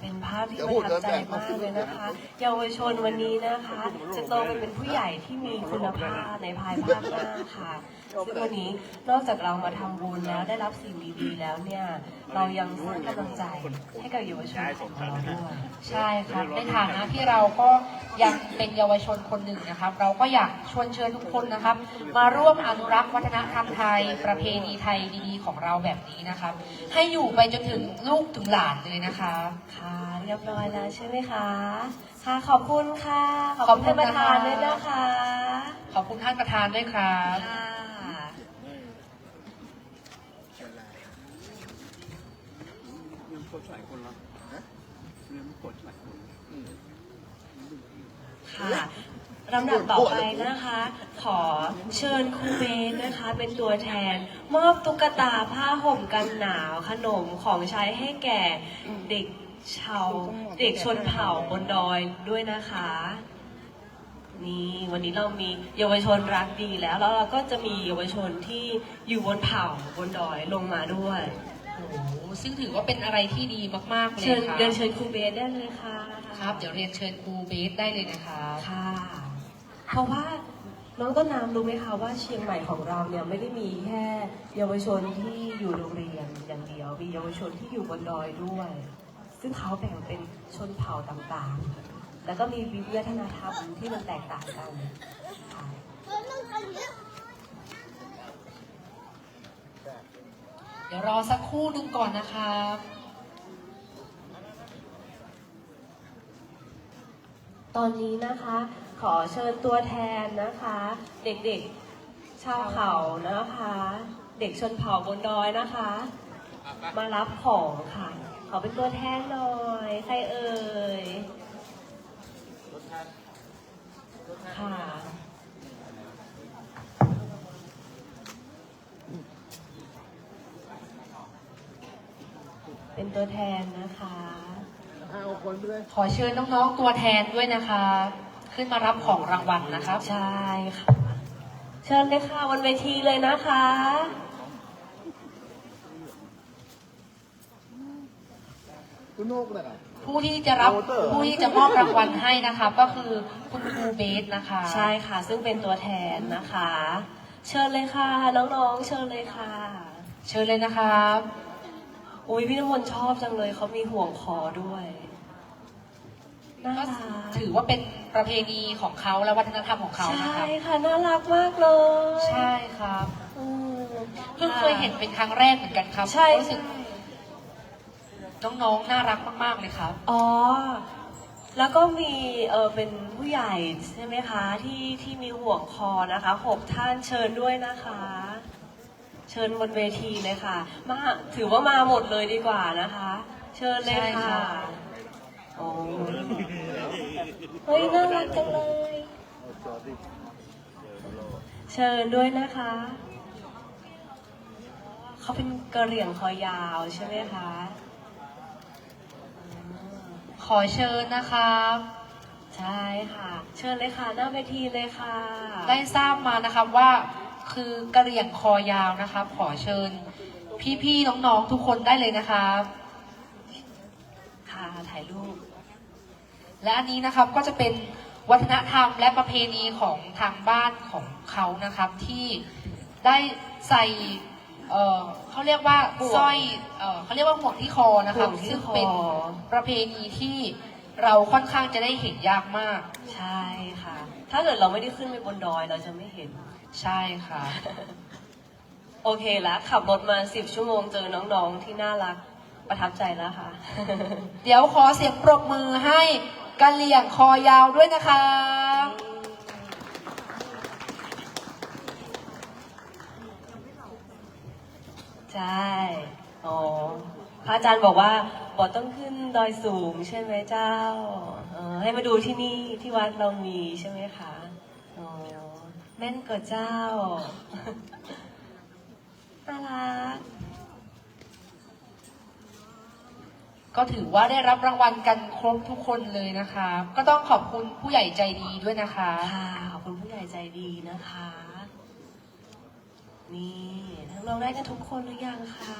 เป็นภาพที่ประทับใจมากเลยนะคะ เยาวชนวันนี้นะคะ จะโตไปเป็นผู้ใหญ่ที่มีคุณภาพในภายภาคหน้าค่ะซึ่งวันนี้นอกจากเรามาทำบุญแล้วได้รับสิ่งดีๆแล้วเนี่ย เรายังสร้างกำลังใจให้กับเยาวชนของเราด้วย ใช่ครับ ในฐานะที่เราก็ยังเป็นเยาวชนคนหนึ่งนะครับ เราก็อยากชวนเชิญทุกคนนะครับ มาร่วมอนุรักษ์วัฒนธรรมไทย ประเพณีไทยดีๆของเราแบบนี้นะครับ ให้อยู่ไปจนถึงลูกถึงหลานเลยนะคะ ค่ะเรียบร้อยแล้วใช่ไหมคะ ค่ะขอบคุณค่ะ ขอบคุณท่านประธานด้วยนะคะ ขอบคุณท่านประธานด้วยครับ ค่ะ ลืมกดหลายคนแล้วฮะลืมกดหลายคน ค่ะลำดับต่อไปนะคะ ขอเชิญครูเบนนะคะ เป็นตัวแทน มอบตุ๊กตาผ้าห่มกันหนาวขนมของใช้ให้แก่เด็กเด็กชนเผ่าบนดอยด้วยนะคะ นี่วันนี้เรามีเยาวชนรักดีแล้วเราก็จะมีเยาวชนที่อยู่บนเผ่าบนดอยลงมาด้วย โอ้โหซึ่งถือว่าเป็นอะไรที่ดีมากๆเลย เชิญ ครับ เดินเชิญครูเบนได้เลยค่ะ ครับ เดี๋ยวเรียนเชิญครูเบสได้เลยนะครับ ค่ะ เพราะว่าน้องต้นน้ำรู้ไหมคะว่าเชียงใหม่ของเราเนี่ยไม่ได้มีแค่เยาวชนที่อยู่โรงเรียนอย่างเดียว มีเยาวชนที่อยู่บนดอยด้วย ซ ซึ่งเขาแบ่งเป็นชนเผ่าต่างๆ แล้วก็มีวิวัฒนธรรมที่มันแตกต่างกันค่ะ เดี๋ยวรอสักครู่หนึงก่อนนะครับ ตอนนี้นะคะ ขอเชิญตัวแทนนะคะ เด็กๆชาวเขานะคะ เด็กชนเผ่าบนดอยนะคะ มารับของค่ะ ขอเป็นตัวแทนหน่อย ใครเอ่ยค่ะ เป็นตัวแทนนะคะ ขอเชิญน้องๆตัวแทนด้วยนะคะ ขึ้นมารับของรางวัลนะครับ ใช่ค่ะ เชิญเลยค่ะบนเวทีเลยนะคะ ผู้ที่จะรับผู้ที่จะมอบรางวัลให้นะคะก็คือคุณครูเบสนะคะ ใช่ค่ะ ซึ่งเป็นตัวแทนนะคะ เชิญเลยค่ะ น้องๆ เชิญเลยค่ะ เชิญเลยนะครับ อุ้ยพี่น้ำมนต์ชอบจังเลยเขามีห่วงคอด้วยน่า ก็ รัก ถือว่าเป็นประเพณีของเขาและวัฒนธรรมของเขานะ ใช่ ครับ ค่ะน่ารักมากเลย ใช่ครับ อืม เพิ่งเคยเห็นเป็นครั้งแรกเหมือนกันครับ ใช่ รู้สึกน้องๆน่ารักมากๆเลยครับ อ๋อ แล้วก็มีเป็นผู้ใหญ่ใช่ไหมคะที่มีห่วงคอนะคะ6 ท่านเชิญด้วยนะคะ เชิญบนเวทีเลยค่ะมาถือว่ามาหมดเลยดีกว่านะคะ เชิญเลย ใช่ ค่ะ ค่ะ โอ้เฮ้ยน่ารักจังเลย เชิญด้วยนะคะ เขาเป็นกระเหรี่ยงคอยาวใช่ไหมคะ ขอเชิญนะครับ ใช่ค่ะ เชิญเลยค่ะหน้าเวทีเลยค่ะ ได้ทราบมานะครับว่าคือกระเหรี่ยงคอยาวนะครับ ขอเชิญ พี่ๆน้องๆทุกคนได้เลยนะครับ ค่ะถ่ายรูป และอันนี้นะครับก็จะเป็นวัฒนธรรมและประเพณีของทางบ้านของเขานะครับ ที่ได้ใส่เขาเรียกว่า ห่วง สร้อยเขาเรียกว่าห่วงที่คอนะครับ ห่วงที่ ซึ่ง คอ เป็นประเพณีที่เราค่อนข้างจะได้เห็นยากมาก ใช่ค่ะ ถ้าเกิดเราไม่ได้ขึ้นไปบนดอยเราจะไม่เห็น ใช่ค่ะ โอเคแล้วขับรถมา10 ชั่วโมงเจอน้องๆที่น่ารักประทับใจแล้วค่ะ เดี๋ยวขอเสียงปรบมือให้กะเหรี่ยงคอยาวด้วยนะคะ ใช่ อ๋อ พระอาจารย์บอกว่าบอกต้องขึ้นดอยสูงใช่ไหมเจ้าให้มาดูที่นี่ที่วัดเรามีใช่ไหมคะ อ๋อ แม่นกว่าเจ้า น่ารัก ก็ถือว่าได้รับรางวัลกันครบทุกคนเลยนะคะ ก็ต้องขอบคุณผู้ใหญ่ใจดีด้วยนะคะ ค่ะขอบคุณผู้ใหญ่ใจดีนะคะ นี่ทั้งเราได้กันทุกคนหรือยังคะ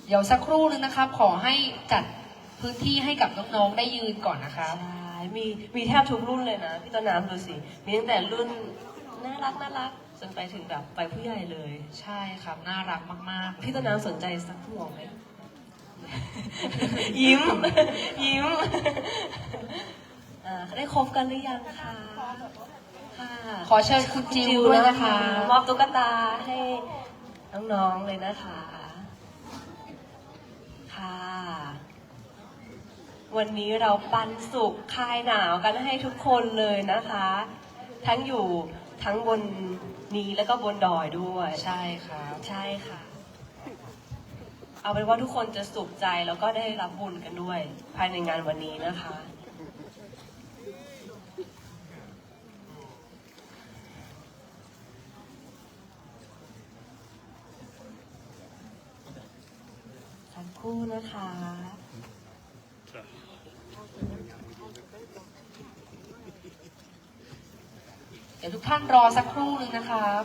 เดี๋ยวสักครู่นึงนะครับ ขอให้จัดพื้นที่ให้กับน้องๆได้ยืนก่อนนะคะ ใช่มีแทบทุกรุ่นเลยนะ พี่ต้นน้ำดูสิ มีตั้งแต่รุ่นน่ารักจนไปถึงแบบไปผู้ใหญ่เลย ใช่ครับ น่ารักมากๆ พี่ต้นน้ำสนใจสักห่วงไหม ยิ้ม ยิ้มได้คบกันหรือยังคะค่ะ ขอเชิญคุณจิวด้วยนะคะ มอบตุ๊กตาให้น้องๆเลยนะคะ ค่ะ วันนี้เราปันสุขคลายหนาวกันให้ทุกคนเลยนะคะ ทั้งอยู่ทั้งบนนี้แล้วก็บนดอยด้วย ใช่ครับ ใช่ค่ะ เอาเป็นว่าทุกคนจะสุขใจแล้วก็ได้รับบุญกันด้วย ภายในงานวันนี้นะคะ สักครู่นะคะ เดี๋ยวทุกท่านรอสักครู่นึงนะครับ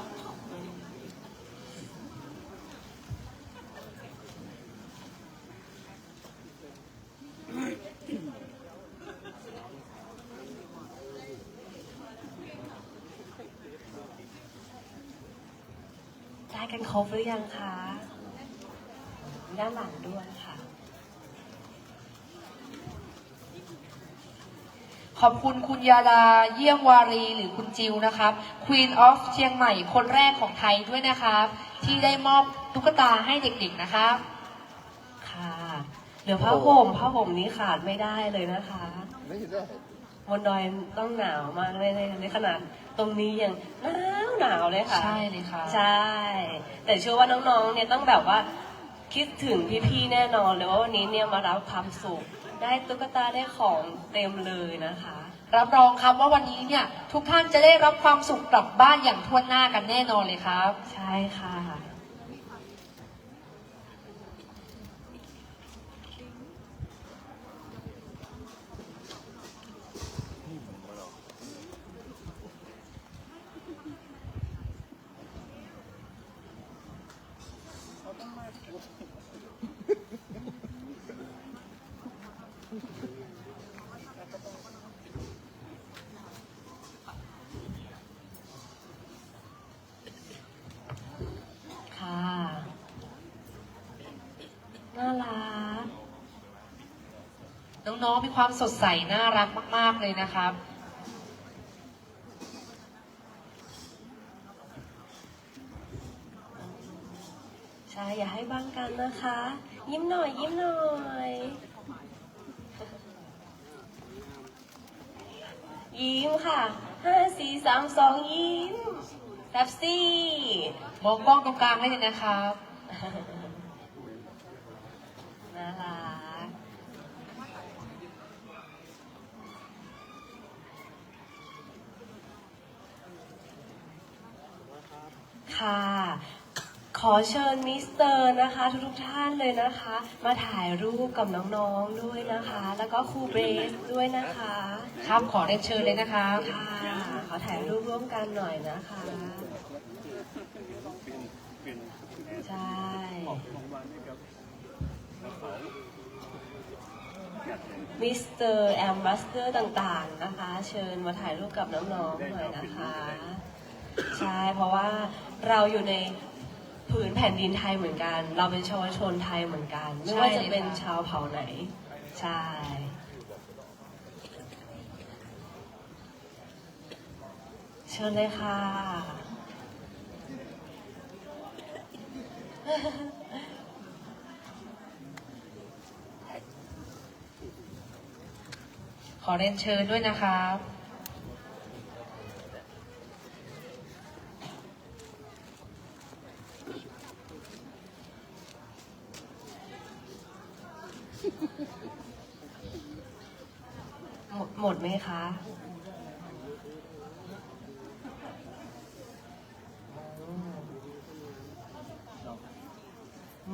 ได้กันครบหรือยังคะ ด้านหลังด้วยค่ะ ขอบคุณคุณยาดาเยี่ยมวารีหรือคุณจิวนะครับ Queen of เชียงใหม่คนแรกของไทยด้วยนะครับ ที่ได้มอบตุ๊กตาให้เด็กๆนะครับ ค่ะเดี๋ยวผ้าห่มนี้ขาดไม่ได้เลยนะคะ ไม่ได้ บนดอยต้องหนาวมากเลยในขนาดตรงนี้ยังหนาวเลยค่ะ ใช่เลยค่ะ ใช่ แต่เชื่อว่าน้องๆเนี่ยต้องแบบว่าคิดถึงพี่ๆแน่นอนเลยว่าวันนี้เนี่ยมารับความสุขได้ตุ๊กตาได้ของเต็มเลยนะคะ รับรองครับว่าวันนี้เนี่ยทุกท่านจะได้รับความสุขกลับบ้านอย่างทั่วหน้ากันแน่นอนเลยครับ ใช่ค่ะ ค่ะ น่ารัก น้องๆมีความสดใสน่ารักมากๆเลยนะครับ ใช่ อย่าให้บังกันนะคะ ยิ้มหน่อย ยิ้มหน่อย ยิ้มค่ะ5 4 3 2 ยิ้มแป๊บซี่ มองกล้องตรงกลางได้เลยนะครับ น่ารัก ค่ะ ขอเชิญมิสเตอร์นะคะทุกๆท่านเลยนะคะ มาถ่ายรูปกับน้องๆด้วยนะคะ แล้วก็ครูเบสด้วยนะคะ ครับขอเรียนเชิญเลยนะครับ ค่ะ ขอถ่ายรูปร่วมกันหน่อยนะคะ ใช่ มิสเตอร์แอมบัสเตอร์ต่างๆนะคะ เชิญมาถ่ายรูปกับน้องๆหน่อยนะคะ ใช่ เพราะว่าเราอยู่ในผืนแผ่นดินไทยเหมือนกัน เราเป็นชาวชนไทยเหมือนกัน ไม่ว่าจะเป็นชาวเผ่าไหน ใช่ เชิญเลยค่ะ ขอเรียนเชิญด้วยนะครับ หมดไหมคะ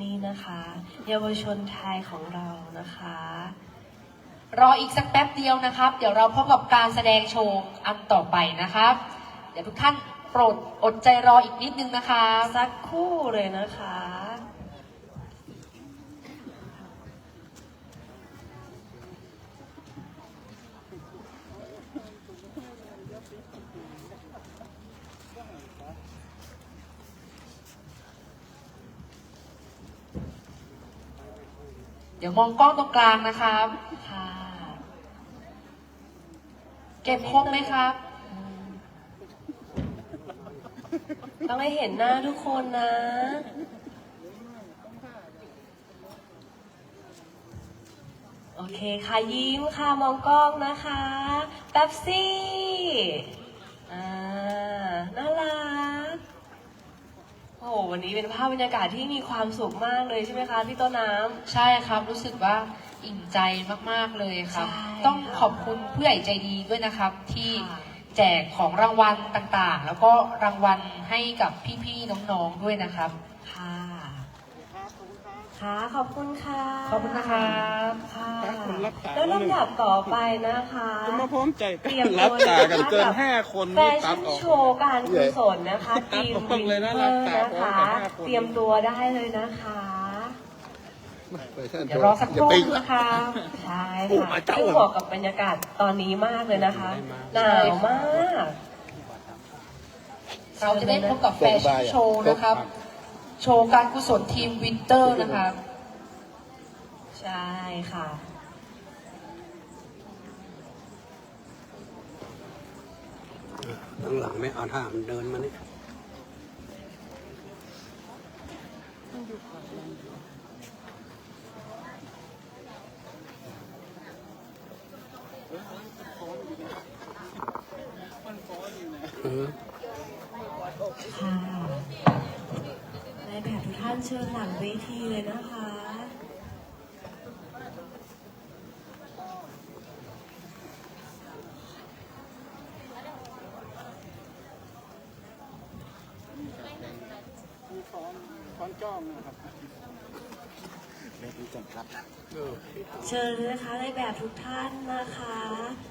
นี่นะคะ เยาวชนไทยของเรานะคะ รออีกสักแป๊บเดียวนะครับ เดี๋ยวเราพบกับการแสดงโชว์อันต่อไปนะครับ เดี๋ยวทุกท่านโปรดอดใจรออีกนิดนึงนะคะ สักครู่เลยนะคะ เดี๋ยวมองกล้องตรงกลางนะครับ ค่ะ เก็บครบไหมครับ ต้องให้เห็นหน้าทุกคนนะ โอเคค่ะ ยิ้มค่ะ มองกล้องนะคะแป๊บซี่น่ารัก โอ้โหวันนี้เป็นภาพบรรยากาศที่มีความสุขมากเลยใช่ไหมคะพี่ต้นน้ำ ใช่ครับรู้สึกว่าอิ่มใจมากๆเลยครับ ใช่ ต้องขอบคุณผู้ใหญ่ใจดีด้วยนะครับ ที่ ค่ะ แจกของรางวัลต่างๆ แล้วก็รางวัลให้กับพี่ๆน้องๆด้วยนะครับ ค่ะ ค่ะ ขอบคุณค่ะ ขอบคุณนะครับ ค่ะ คนรับตา แล้วลำดับต่อไปนะคะ จะมาพร้อมใจกั เต น รียม รับ ตัว ตากันเกิน ะคะ 5 คน แฟ นี่ตั ชั่ ด น ออก โชว์การกุศลนะคะ ตั ที ด ม ออก วิน เลยนะ เตอร์ รับตา นะ พร้อม คะ กับ5 คน เตรียมตัวได้เลยนะคะ เดี๋ยวรอสักครู่นะคะ ใช่ โอ้ ค่ะ มาเจ้า ซึ่งเหมาะกับบรรยากาศตอนนี้มากเลยนะคะ หนาวมาก เราจะได้พบกับแฟชั่นโชว์นะครับ โชว์การกุศลทีมวินเตอร์นะครับ ใช่ค่ะ ตั้งหลังไม่เอาท่ามันเดินมานี่ ค่ะนายแบบทุกท่านเชิญหลังเวทีเลยนะคะ ค้อนจ้องนะครับเชิญเลยนะคะนายแบบทุกท่านนะคะ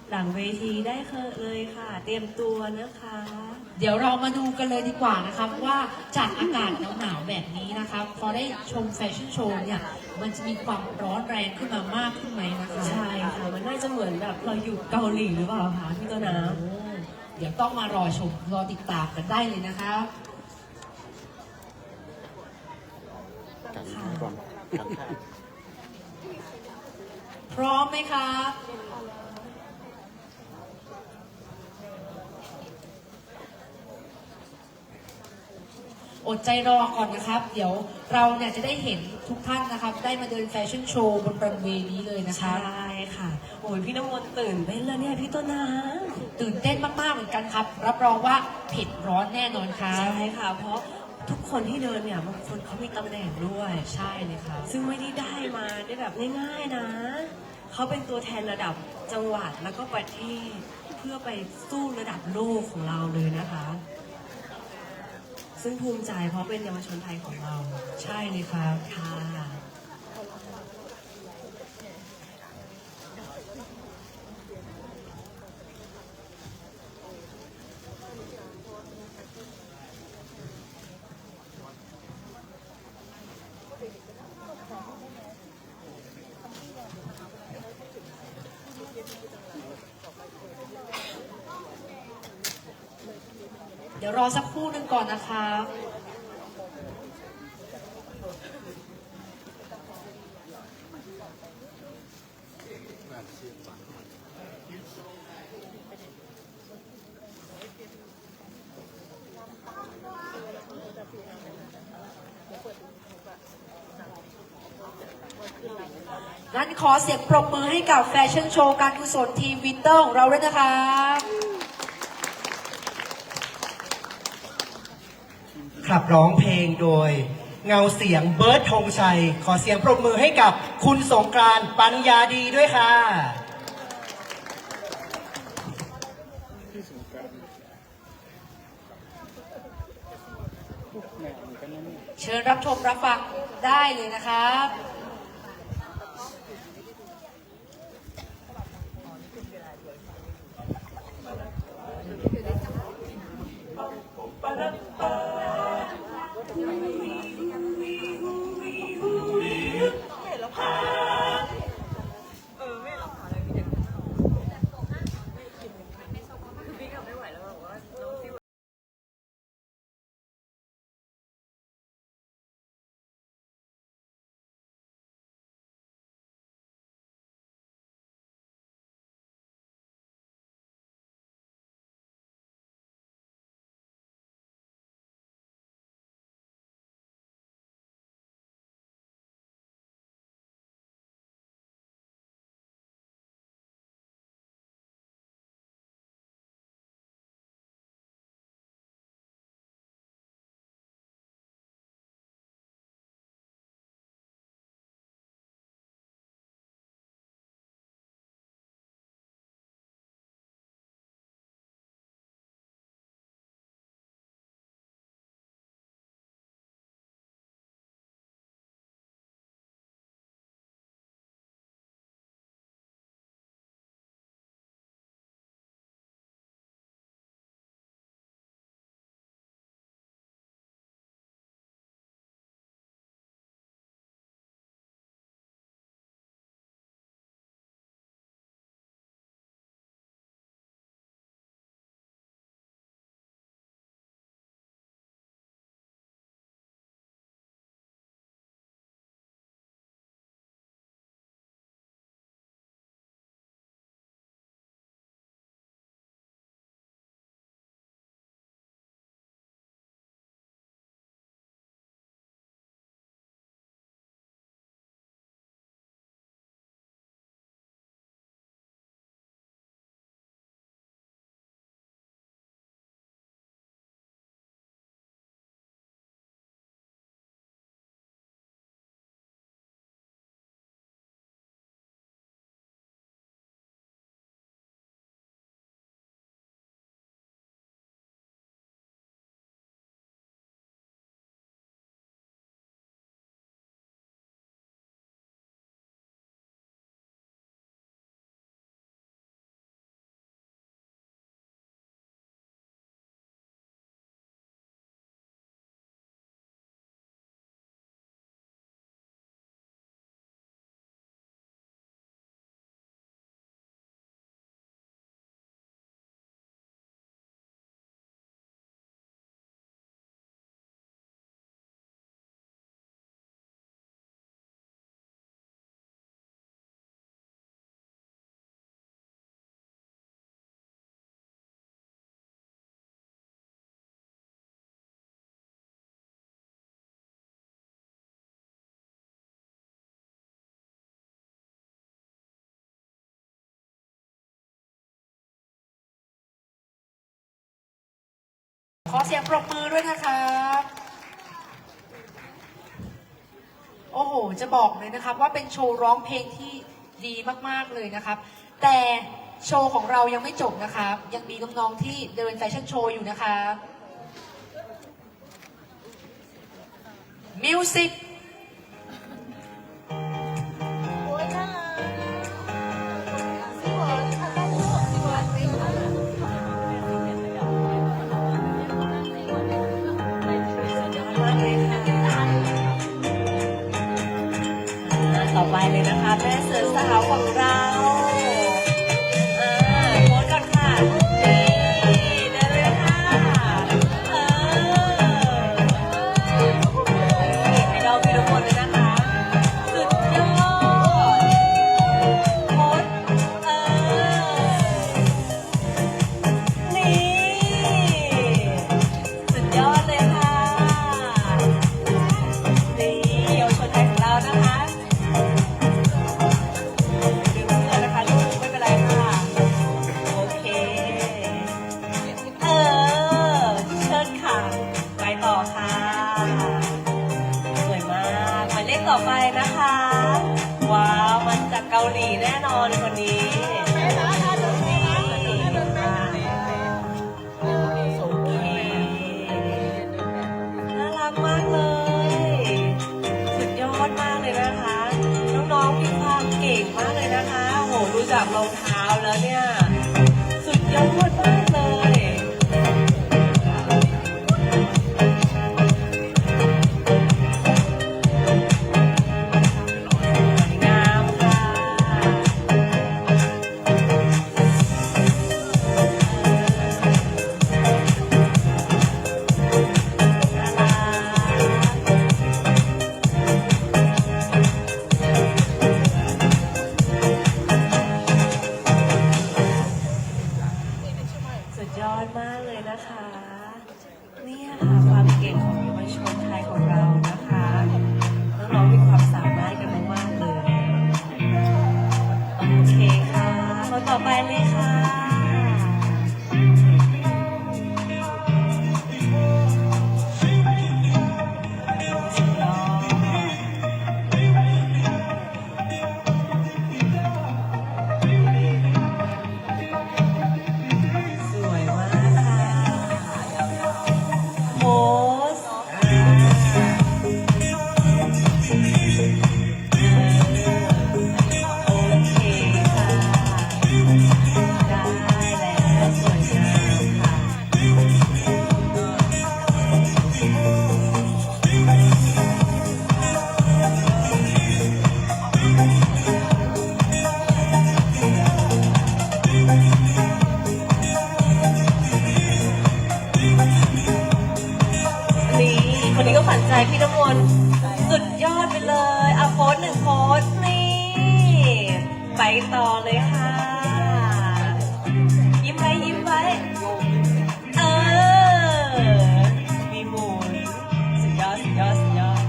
หลังเวทีได้เลยค่ะ เตรียมตัวนะคะ เดี๋ยวเรามาดูกันเลยดีกว่านะครับว่าจากอากาศหนาวๆแบบนี้นะครับพอได้ชมแฟชั่นโชว์เนี่ยมันจะมีความร้อนแรงขึ้นมามากขึ้นไหมนะคะ ใช่ค่ะ มันน่าจะเหมือนแบบเราอยู่เกาหลีหรือเปล่าคะพี่ต้นน้ โอ้เดี๋ยวต้องมารอชมรอติดตามกันได้เลยนะคะ ำค่ะ พร้อมไหมครับ อดใจรอก่อนนะครับ เดี๋ยวเราเนี่ยจะได้เห็นทุกท่านนะครับ ได้มาเดินแฟชั่นโชว์บนรันเวย์นี้เลยนะคะ ใช่ค่ะ โอ้ยพี่น้ำมนต์ตื่นเต้นแล้วเนี่ยพี่ต้นน้ ตื่นเต้นมากๆเหมือนกันครับ รับรองว่าเผ็ดร้อนแน่นอนครั ำ บ ใช่ค่ะ เพราะทุกคนที่เดินเนี่ยบางคนเขามีตำแหน่งด้วย ใช่เลยครับ ซึ่งไม่ได้มาได้แบบง่ายๆนะ เขาเป็นตัวแทนระดับจังหวัดแล้วก็ประเทศเพื่อไปสู้ระดับโลกของเราเลยนะคะ ซึ่งภูมิใจเพราะเป็นเยาวชนไทยของเรา ใช่เลยครับ ค่ะ เดี๋ยวรอสักครู่หนึ่งก่อนนะครับ งั้นขอเสียงปรบมือให้กับแฟชั่นโชว์การกุศลทีมวินเตอร์ของเราด้วยนะครับ ขับร้องเพลงโดยเงาเสียงเบิร์ดธงชัย ขอเสียงปรบมือให้กับคุณสงกรานต์ปัญญาดีด้วยค่ะ เชิญรับชมรับฟังได้เลยนะครับ อเสียงปรบมือด้วยนะครับ โอ้โห จะบอกเลยนะครับว่าเป็นโชว์ร้องเพลงที่ดีมากๆเลยนะครับ แต่โชว์ของเรายังไม่จบนะครับ ยังมีน้องๆที่เดินแฟชั่นโชว์อยู่นะครับมิวสิก ต่อไปเลยนะคะแม่เสือสาวของเราโพสก่อนค่ะนี่เดินเลยค่ะให้เราไปทุกคนเลยนะคะสุดยอดโพสนี่สุดยอดเลยค่ะนี่เยาวชนไทยของเรานะคะ ดื่มเพื่อนนะคะลูกไม่เป็นไรค่ะ โอเค เชิญค่ะ ไปต่อค่ะ สวยมากหมายเลขต่อไปนะคะ ว้าวมันจากเกาหลีแน่นอนคนนี้นี่ค่ะโอเคน่ารักมากเลย สุดยอดมากเลยนะคะ น้องๆมีความเก่งมากเลยนะคะโหดูจากรองเท้าแล้วเนี่ย สุดยอดมากเลยงามค่ะน่ารัก สุดยอดมากเลยนะคะ เนี่ยค่ะความเก่งของเยาวชนไทยของเรานะคะน้องๆมีความสามารถกันมากๆเลย โอเคค่ะคนต่อไปเลยค่ะสุดยอดสวยมากค่ะโพสโอเคค่ะ ได้แล้วสวยงามค่ะ นี่คนนี้ก็ฝันใจพี่น้ำมนต์สุดยอดไปเลยเอาโพสต์หนึ่งโพสต์นี่ ไปต่อเลยค่ะ ยิ้มไว้ยิ้มไว้ มีหมุนสุดยอดสุดยอดสุดยอด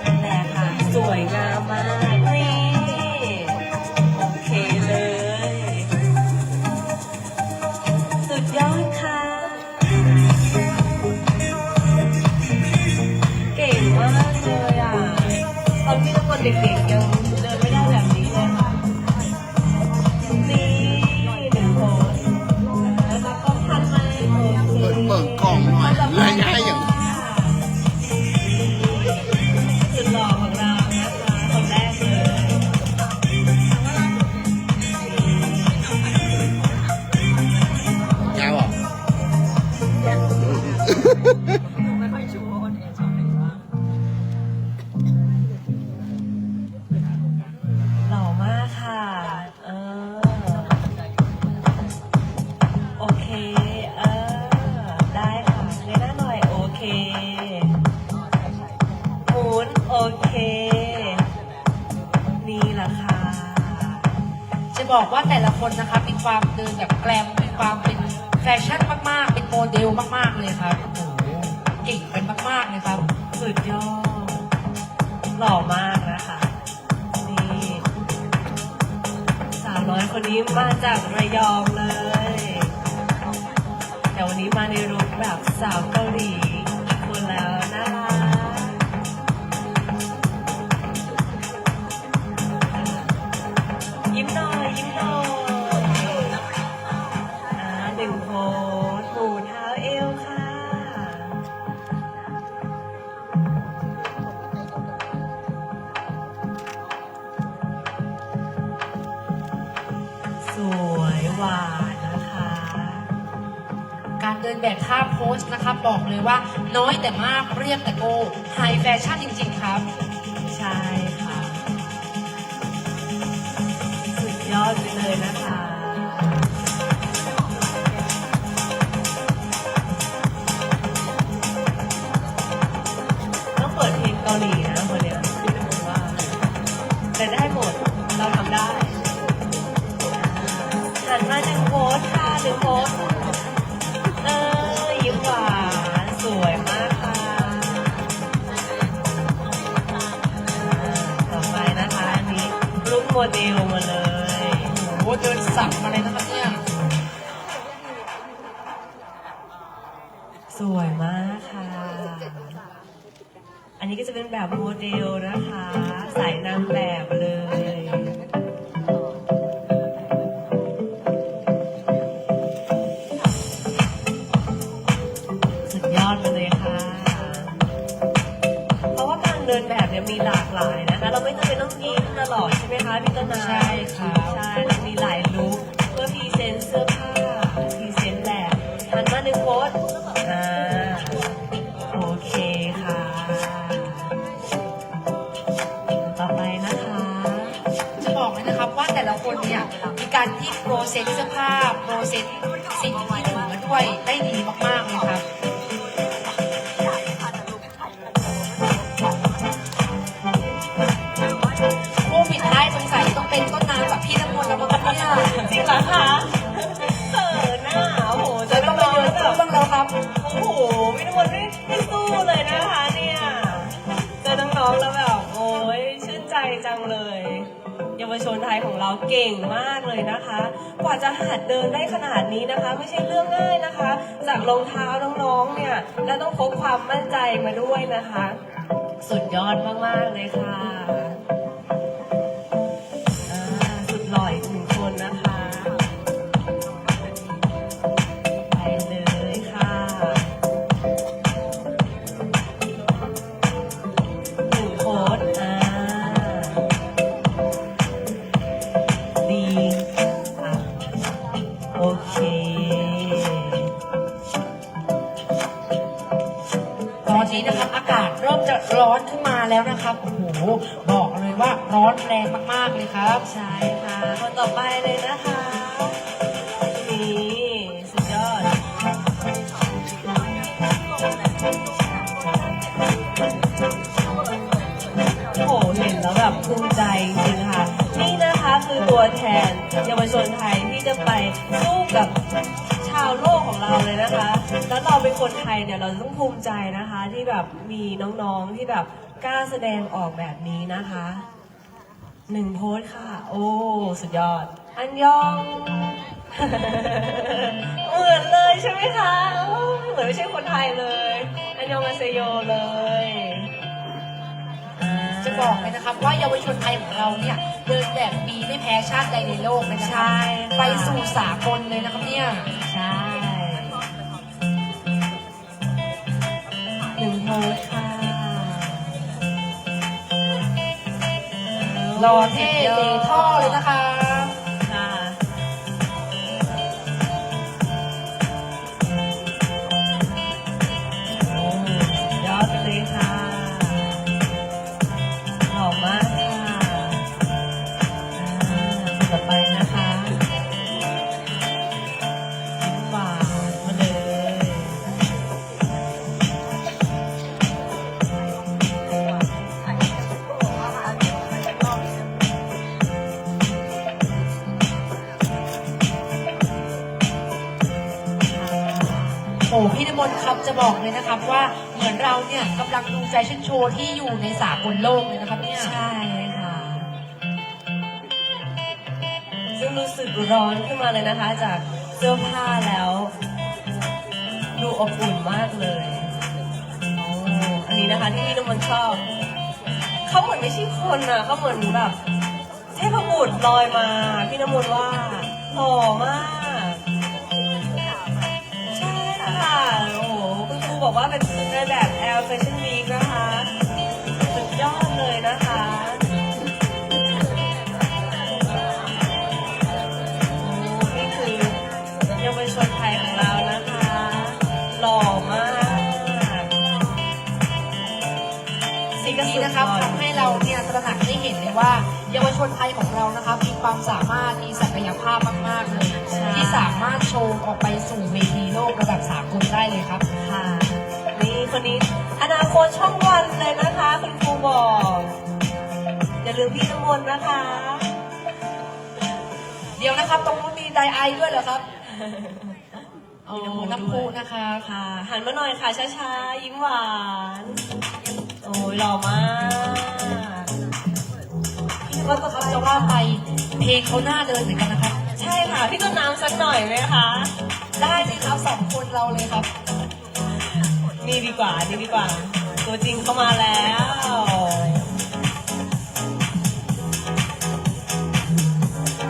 นั่นแหละค่ะ สวยงามมากนี่ โอเคเลย สุดยอดค่ะ เก่งมากเลยอ่ะตอนที่ทุกคนเด็กๆยังเดินไม่ได้แบบนี้เลยค่ะ นี่หนึ่งคนแล้วก็พันมาเลยโอเค เปิดกล่องหน่อยรายงานอย่าง สุดหล่อของเรานะคะคนแรกเลย ยาวอ่ะ หล่อมากค่ะ โอเค ได้ค่ะเงยหน้าหน่อย โอเค หมุน โอเค นี่แหละค่ะ จะบอกว่าแต่ละคนนะคะมีความเดินแบบแกรมมีความเป็นแฟชั่นมากๆ เป็นโมเดลมากๆเลยครับโอ้โหเก่งเป็นมากๆเลยครับ สุดยอด หล่อมากนะคะ นี่ สาวหล่อ น้อยคนนี้มาจากระยองเลย แต่วันนี้มาในรูปแบบสาวเกาหลีอีกคนแล้วนะคะยิ้มหน่อยยิ้มหน่อยหนึ่งโพสหมูเท้าเอวค่ะ สวยหวานนะคะ การเดินแบบท่าโพสนะครับบอกเลยว่าน้อยแต่มากเรียบแต่โกไฮแฟชั่นจริง ๆ ครับ ใช่ค่ะ สุดยอดไปเลยนะคะ ต้องเปิดเพลงเกาหลีนะคนเนี้ยพี่จะบอกว่าแต่ได้หมด เราทำได้หันมาหนึ่งโพสค่ะหนึ่งโพสยิ้มหวานสวยมากค่ะ ต่อไปนะคะอันนี้รูปโมเดลมาเลย โอ้โหเดินสับมาเลยนะครับเนี่ย สวยมากค่ะ อันนี้ก็จะเป็นแบบโมเดลนะคะสายนางแบบเลย สุดยอดไปเลยค่ะ เพราะว่าการเดินแบบเนี่ยมีหลากหลายนะคะ เราไม่จำเป็นต้องยิ้มตลอดใช่ไหมคะพี่ต้นน้ำ ใช่ครับ ใช่เรามีหลายลุคเพื่อพรีเซนต์เสื้อผ้าพรีเซนต์แบบหันมาหนึ่งโพสโอเคค่ะ ต่อไปนะคะ จะบอกเลยนะครับว่าแต่ละคนเนี่ยมีการที่โปรเซสเสื้อผ้าโปรเซสสิ่งที่ถือมาด้วยได้ดีมากๆเลยครับผู้ปิดท้ายสงสัยต้องเป็นต้นน้ำกับพี่น้ำมนต์แล้วมั้งครับเนี่ย จริงเหรอคะเขินหน้าโอ้โห จะต้องไปเดินสู้บ้างแล้วครับ โอ้โหพี่น้ำมนต์ไม่สู้เลยนะคะเนี่ยเจอน้องๆแล้วแบบโอ้ยชื่นใจจังเลย เยาวชนไทยของเราเก่งมากเลยนะคะ กว่าจะหัดเดินได้ขนาดนี้นะคะ ไม่ใช่เรื่องง่ายนะคะ จากรองเท้าน้องๆเนี่ยแล้วต้องพกความมั่นใจมาด้วยนะคะ สุดยอดมากๆเลยค่ะสุดหล่ออีกหนึ่งคนนะคะ ไปเลยค่ะหนึ่งโค้ดดีค่ะโอเค ตอนนี้นะครับอากาศเริ่มจะร้อนขึ้นมาแล้วนะครับโอ้โหบอกเลยว่าร้อนแรงมากๆเลยครับ ใช่ค่ะคนต่อไปเลยนะคะ นี่สุดยอด โอ้โหเห็นแล้วแบบภูมิใจจริงๆค่ะ นี่นะคะคือตัวแทนเยาวชนไทยที่จะไปสู้กับชาวโลกของเราเลยนะคะ แล้วเราเป็นคนไทยเนี่ยเราต้องภูมิใจนะคะ ที่แบบมีน้องๆที่แบบกล้าแสดงออกแบบนี้นะคะหนึ่งโพสต์ค่ะ โอ้สุดยอด อันยอง เหมือนเลยใช่ไหมคะโอ้เหมือนไม่ใช่คนไทยเลย อันยองอาเซโยเลย จะบอกเลยนะครับว่าเยาวชนไทยของเราเนี่ยเดินแบบดีไม่แพ้ชาติใดในโลกเลยนะค ใช่ รับไปสู่สากลเลยนะครับเนี่ย ใช่หนึ่งโพสต์ค่ะ รอเท่เลท่อเลยนะคะ ค่ะโอ้สุดยอดไปเลยค่ะหล่อมากค่ะต่อไปนะคะยิ้มหวานมาเลย โอ้พี่น้ำมนต์ครับจะบอกเลยนะครับว่าเหมือนเราเนี่ยกำลังดูแฟชั่นโชว์ที่อยู่ในสากลโลกเลยนะครับเนี่ย ใช่ค่ะ ซึ่ง รู้สึกร้อนขึ้นมาเลยนะคะ จากเสื้อผ้าแล้ว ดูอบอุ่นมากเลยโอ้อันนี้นะคะที่พี่น้ำมนต์ชอบ เขาเหมือนไม่ใช่คนอ่ะเขาเหมือนแบบเทพบุตรลอยมา พี่น้ำมนต์ว่าหล่อมาก ใช่ค่ะ โอ้โหคุณครูบอกว่าเป็นในแบบแอลแฟชั่นวีคนะคะสุดยอดเลยนะคะนี่คือเยาวชนไทยของเรานะคะ หล่อมากสิ่งนี้นะครับทำให้เราเนี่ยตระหนักได้เห็นเลยว่าเยาวชนไทยของเรานะครับมีความสามารถมีศักยภาพมากๆเลย ที่สามารถโชว์ออกไปสู่เวทีโลกระดับสากลได้เลยครับ ค่ะนี่คนนี้อนาคตช่องวันเลยนะคะคุณครูบอกอย่าลืมพี่น้ำมนต์นะคะ เดี๋ยวนะครับตรงนู้นมีไดไอด้วยเหรอครับอ๋อน้ำพุนะคะ ค่ะหันมาหน่อยค่ะช้าๆยิ้มหวานโอ้ยหล่อมาก พี่ก็ต้องจะว่าไปเพลงเขาหน้าเดินเหมือนกันนะครับ ใช่ค่ะพี่ต้นน้ำสักหน่อยไหมคะ ได้เลยครับสองคนเราเลยครับ นี่ดีกว่านี่ดีกว่า ตัวจริงเข้ามาแล้ว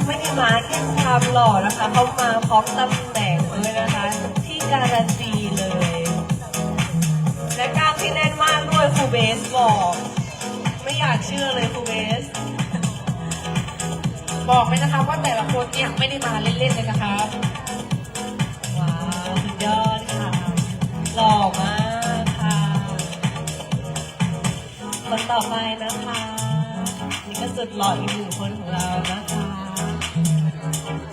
ไม่ได้มาแค่ความหล่อนะคะเขามาพร้อมตำแหน่งเลยนะคะ ที่การันตีเลย และกล้ามที่แน่นมากด้วยครูเบสบอกไม่อยากเชื่อเลยครูเบส บอกเลยนะครับว่าแต่ละคนเนี่ยไม่ได้มาเล่นๆเลยนะครับ ว้าวสุดยอดค่ะหล่อมากค่ะคนต่อไปนะคะ นี่ก็สุดหล่ออีกหนึ่งคนของเรานะคะ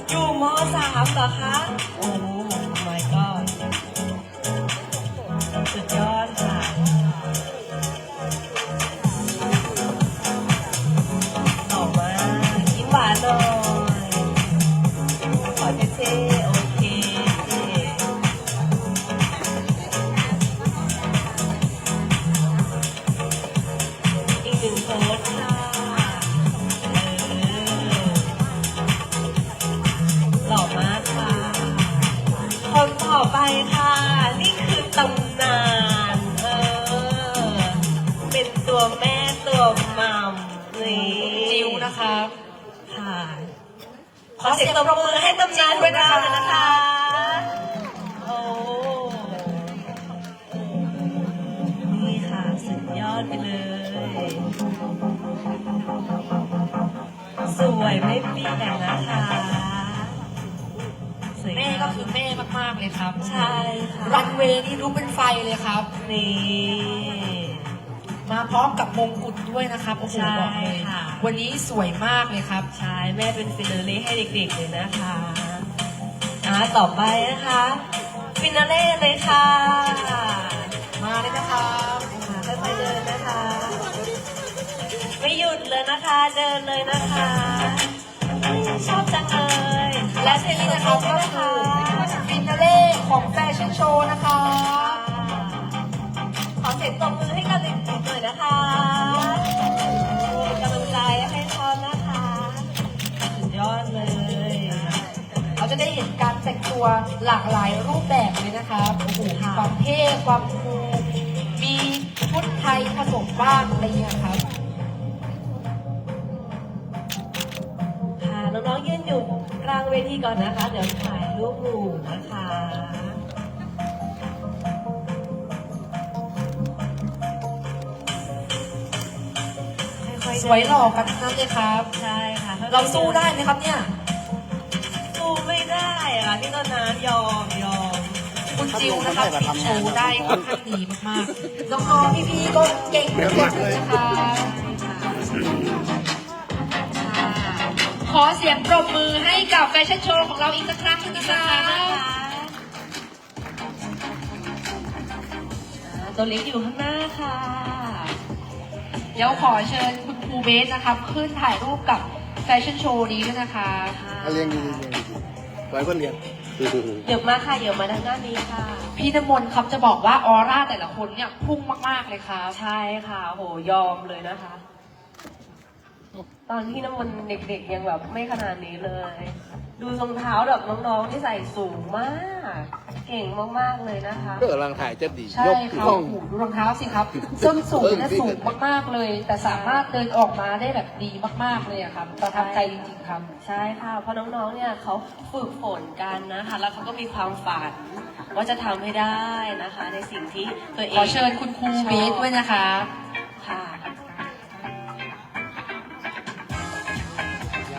อยู่ม.3 เหรอคะ โอ้ my god สุดยอดค่ะหล่อมากยิ้มหวานหน่อยขอเท่ๆโอเคอีกหนึ่งโพสค่ะหล่อมากค่ะ คนต่อไปค่ะ นี่คือตำนานเป็นตัวแม่ตัวมัมนี่ จิ๋วนะครับ ค่ะ ขอเสียงตบมือให้ตำนานด้วยนะคะ โอ้นี่ค่ะสุดยอดไปเลย สวยไม่เปลี่ยนนะคะสวย แม่ก็คือแม่มากๆเลยครับ ใช่ค่ะ รันเวย์นี่ลุกเป็นไฟเลยครับ นี่ มาพร้อมกับมงกุฎด้วยนะครับโอ้โห ใช่ บอกเลย ค่ะ วันนี้สวยมากเลยครับ ใช่แม่เป็นฟินาเล่ให้เด็กๆเลยนะคะต่อไปนะคะฟินาเล่เลยค่ะ มาเลยนะครับ ค่อยๆเดินนะคะ ไม่หยุดเลยนะคะ เดินเลยนะคะ ชอบจังเลย และเทนี้นะครับก็คือฟินาเล่ของแฟชั่นโชว์นะคะ ขอเสียงตบมือให้กับเด็กๆหน่อยนะคะเป็นกำลังใจให้เขานะคะสุดยอดเลย เราจะได้เห็นการแต่งตัวหลากหลายรูปแบบเลยนะครับโอ้โหมีความเท่ความคูลมีชุดไทยผสมบ้างอะไรอย่างเงี้ยครับ ค่ะน้องๆยืนอยู่กลางเวทีก่อนนะคะ เดี๋ยวถ่ายรูปหมู่นะคะ ค่อยๆ สวยหล่อกันทั้งนั้นเลยครับ ใช่ค่ะ เราสู้ได้ไหมครับเนี่ย สู้ไม่ได้ค่ะพี่ต้นน้ำยอม คุณจิวนะครับที่โชว์ได้ค่อนข้างดีมากๆ น้องๆพี่ๆก็เก่งเหมือนกันนะคะขอเสียงปรบมือให้กับแฟชั่นโชว์ของเราอีกสักครั้งหนึงนะคะ ตัวเล็กอยู่ข้างหน้าค่ะ เดี๋ยวขอเชิญคุณครูเบสนะครับ ขึ้นถ่ายรูปกับแฟชั่นโชว์นี้ด้วยนะคะ เรียงดีๆไว้ก็เรียง เดี๋ยวมาค่ะเดี๋ยวมาด้านหน้านี้ค่ะ พี่น้ำมนต์ครับจะบอกว่าออร่าแต่ละคนเนี่ยพุ่งมากๆเลยครับ ใช่ค่ะโหยอมเลยนะคะ ตอนที่น้ำมันเด็กๆยังแบบไม่ขนาดนี้เลย ดูรองเท้าแบบน้องๆที่ใส่สูงมาก เก่งมากๆเลยนะคะ ก็กำลังถ่ายจะดี ใช่ ยก ครับ ห้อง โอ้โหดูรองเท้าสิครับส้นสูงนะสูงมากๆเลย แต่สามารถเดินออกมาได้แบบดีมากๆเลยอะครับประทับใจจริงๆครับ ใช่ค่ะ เพราะน้องๆ เนี่ยเขาฝึกฝนกันนะคะ แล้วเขาก็มีความฝันว่าจะทำให้ได้นะคะ ในสิ่งที่ตัวเอง ขอเชิญคุณครูเบสด้วยนะคะ ค่ะ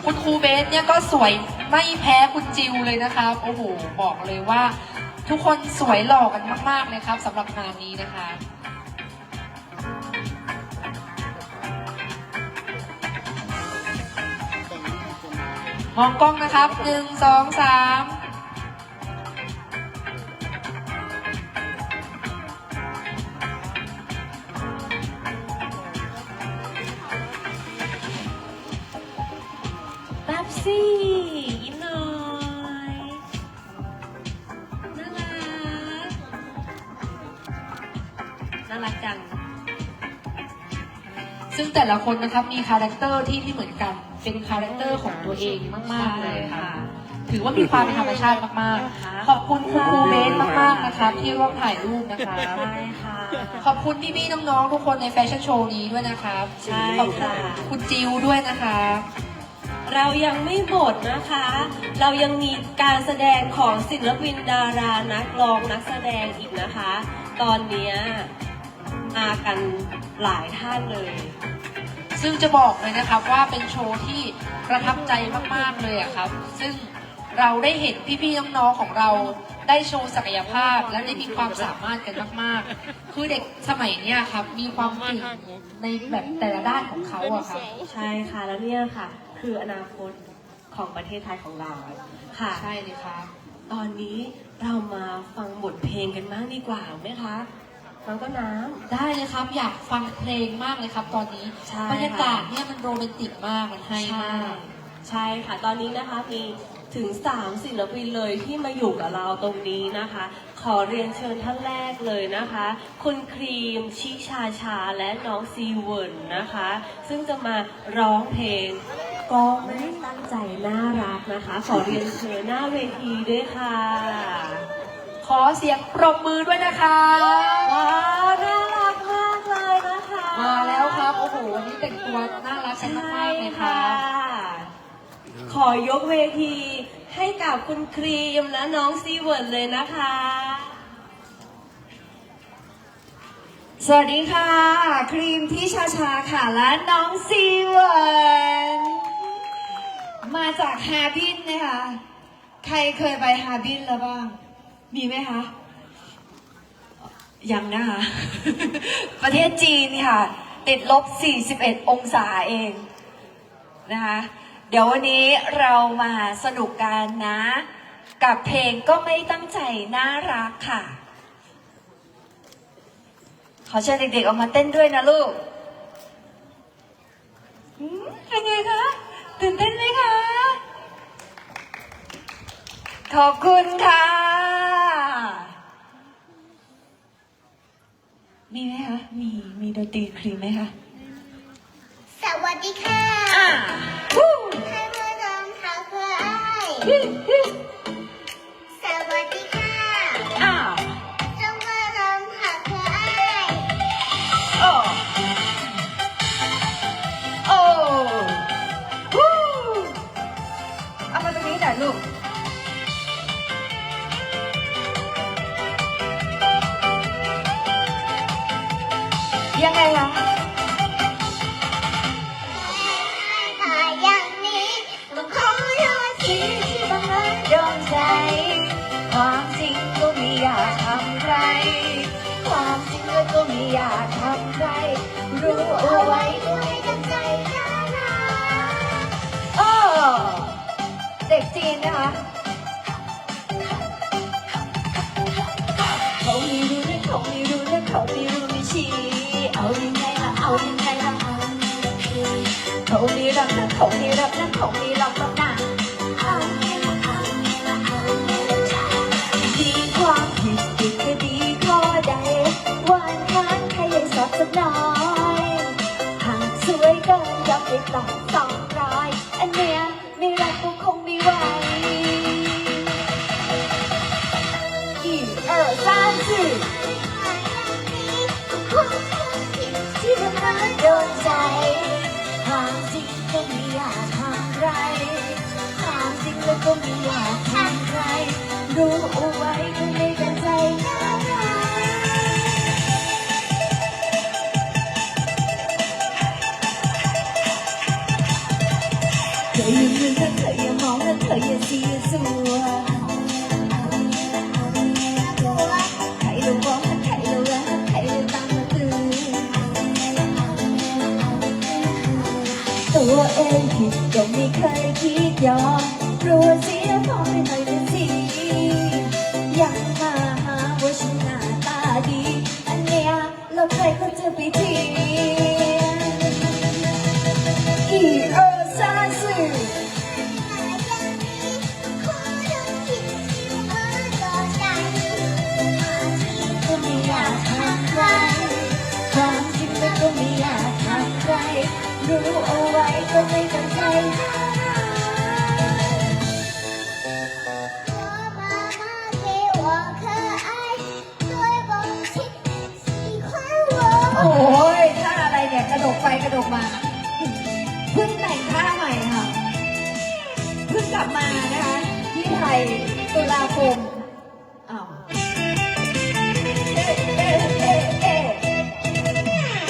คุณครูเบสเนี่ยก็สวยไม่แพ้คุณจิวเลยนะครับโอ้โหบอกเลยว่า ทุกคนสวยหล่อกันมากๆเลยครับสำหรับงานนี้นะคะมองกล้องนะครับ1 2 3แป๊บซี่ยิ้มหน่อยน่ารักน่ารักจัง ซึ่งแต่ละคนนะครับมีคาแรคเตอร์ที่ไม่เหมือนกันเป็นคาแรคเตอร์ของตัวเองมากๆเลยค่ะ ถือว่ามีความเป็นธรรมชาติมากๆ ขอบคุณคุณครูเบสมากๆนะครับที่ร่วมถ่ายรูปนะคะ ใช่ค่ะ ขอบคุณพี่ๆน้องๆทุกคนในแฟชั่นโชว์นี้ด้วยนะครับ ใช่ ขอบคุณ ค่ะ คุณจิวด้วยนะคะ เรายังไม่หมดนะคะ เรายังมีการแสดงของศิลปินดารานักร้องนักแสดงอีกนะคะ ตอนเนี้ยมากันหลายท่านเลย ซึ่งจะบอกเลยนะครับว่าเป็นโชว์ที่ประทับใจมากๆเลยอะครับ ซึ่งเราได้เห็นพี่ๆน้องๆของเราได้โชว์ศักยภาพและได้มีความสามารถกันมากๆ คือเด็กสมัยเนี้ยครับมีความเก่งในแบบแต่ละด้านของเขาอะครับ ใช่ค่ะ แล้วเนี่ยค่ะ คืออนาคตของประเทศไทยของเราค่ะ ใช่เลยครับ ตอนนี้เรามาฟังบทเพลงกันบ้างดีกว่าไหมคะน้องต้นน้ำ ได้เลยครับอยากฟังเพลงมากเลยครับ ตอนนี้ ใช่ บรรยากาศเนี่ยมันโรแมนติกมากมันให้ ใช่ มาก ใช่ค่ะ ตอนนี้นะคะมีถึง3ศิลปินเลยที่มาอยู่กับเราตรงนี้นะคะ ขอเรียนเชิญท่านแรกเลยนะคะ คุณครีมชิชาชาและน้องซีเวิร์นนะคะ ซึ่งจะมาร้องเพลงก็ไม่ได้ตั้งใจน่ารักนะคะ ขอเรียนเชิญหน้าเวทีด้วยค่ะ ขอเสียงปรบมือด้วยนะคะ ว้าวน่ารักมากเลยนะคะ มาแล้วครับโอ้โหวันนี้แต่งตัวน่ารักกัน ใช่ มากๆเลยครั ค่ะ บ ขอยกเวทีให้กับคุณครีมและน้องซีเวิร์ดเลยนะคะ สวัสดีค่ะ ครีมที่ชาชาค่ะและน้องซีเวิร์นมาจากฮาร์บินนะคะ ใครเคยไปฮาร์บินแล้วบ้าง มีไหมคะ ยังนะคะ ประเทศจีนค่ะ ติดลบ 41 องศาเองนะคะ เดี๋ยววันนี้เรามาสนุกกันนะ กับเพลงก็ไม่ตั้งใจน่ารักค่ะ ขอเชิญเด็กๆออกมาเต้นด้วยนะลูกเป็นไงคะ ตื่นเต้นไหมคะ ขอบคุณค่ะ มีไหมคะ มีดนตรีครีมไหมคะ สวัสดีค่ะ ฮู้ ให้เพื่อนรองเท้าเพื่ออ้ายสวัสดีค่ะ อ้าว จงเพื่อนรองเท้าเพื่ออ้าย โอ้โอ้ฮู้เอามาตรงนี้หน่อยลูก ยังไงคะ ถ้าอย่างนี้ต้องขอโทษทีที่บังเอิญโดนใจ ความจริงก็ไม่อยากทำใคร ความจริงแล้วก็ไม่อยากทำใคร รู้เอา เอา ไว้ ไว้ด้วยตั้งใจน่ารัก โอ้เด็กจีนนะคะเขาไม่รู้เรื่องเขาไม่รู้เรื่องเขาไม่รู้ไม่ชี้เอายังไงล่ะเอายังไงล่ะเขาไม่รับนะเขาไม่รับนะเขาไม่รับแล้วนะเอาไงล่ะเอาไงล่ะเอาไงล่ะดีความผิดผิดก็ดีข้อใดวันค้างใครยังสอบสักหน่อยหากสวยเกินยอมไปต่อสอง ก็ไม่อยากทำใครรู้เอาไว้ก็ไม่เป็นใจน่ารักเธออย่าลืมถ้าเธออย่ามองและเธออย่าเสียสัวใครรู้บอกถ้าใครรู้รักถ้าใครรู้ตามมาตื่นตัวเองผิดก็ไม่เคยคิดยอมกลัวเสียพอไม่ค่อยเป็นสียังมาหาว่าฉันหน้าตาดีอันเนี้ยแล้วใครก็จะไปเทียมอีเออซาสึก็ไม่อยากทำใครความจริงแล้วก็ไม่อยากทำใครรู้เอาไว้ก็ไม่ตั้งใจโอ้ยท่าอะไรเนี่ยกระโดดไปกระโดดมาเพิ่งแต่งท่าใหม่ค่ะเพิ่งกลับมานะคะที่ไทยตุลาคมอ้าว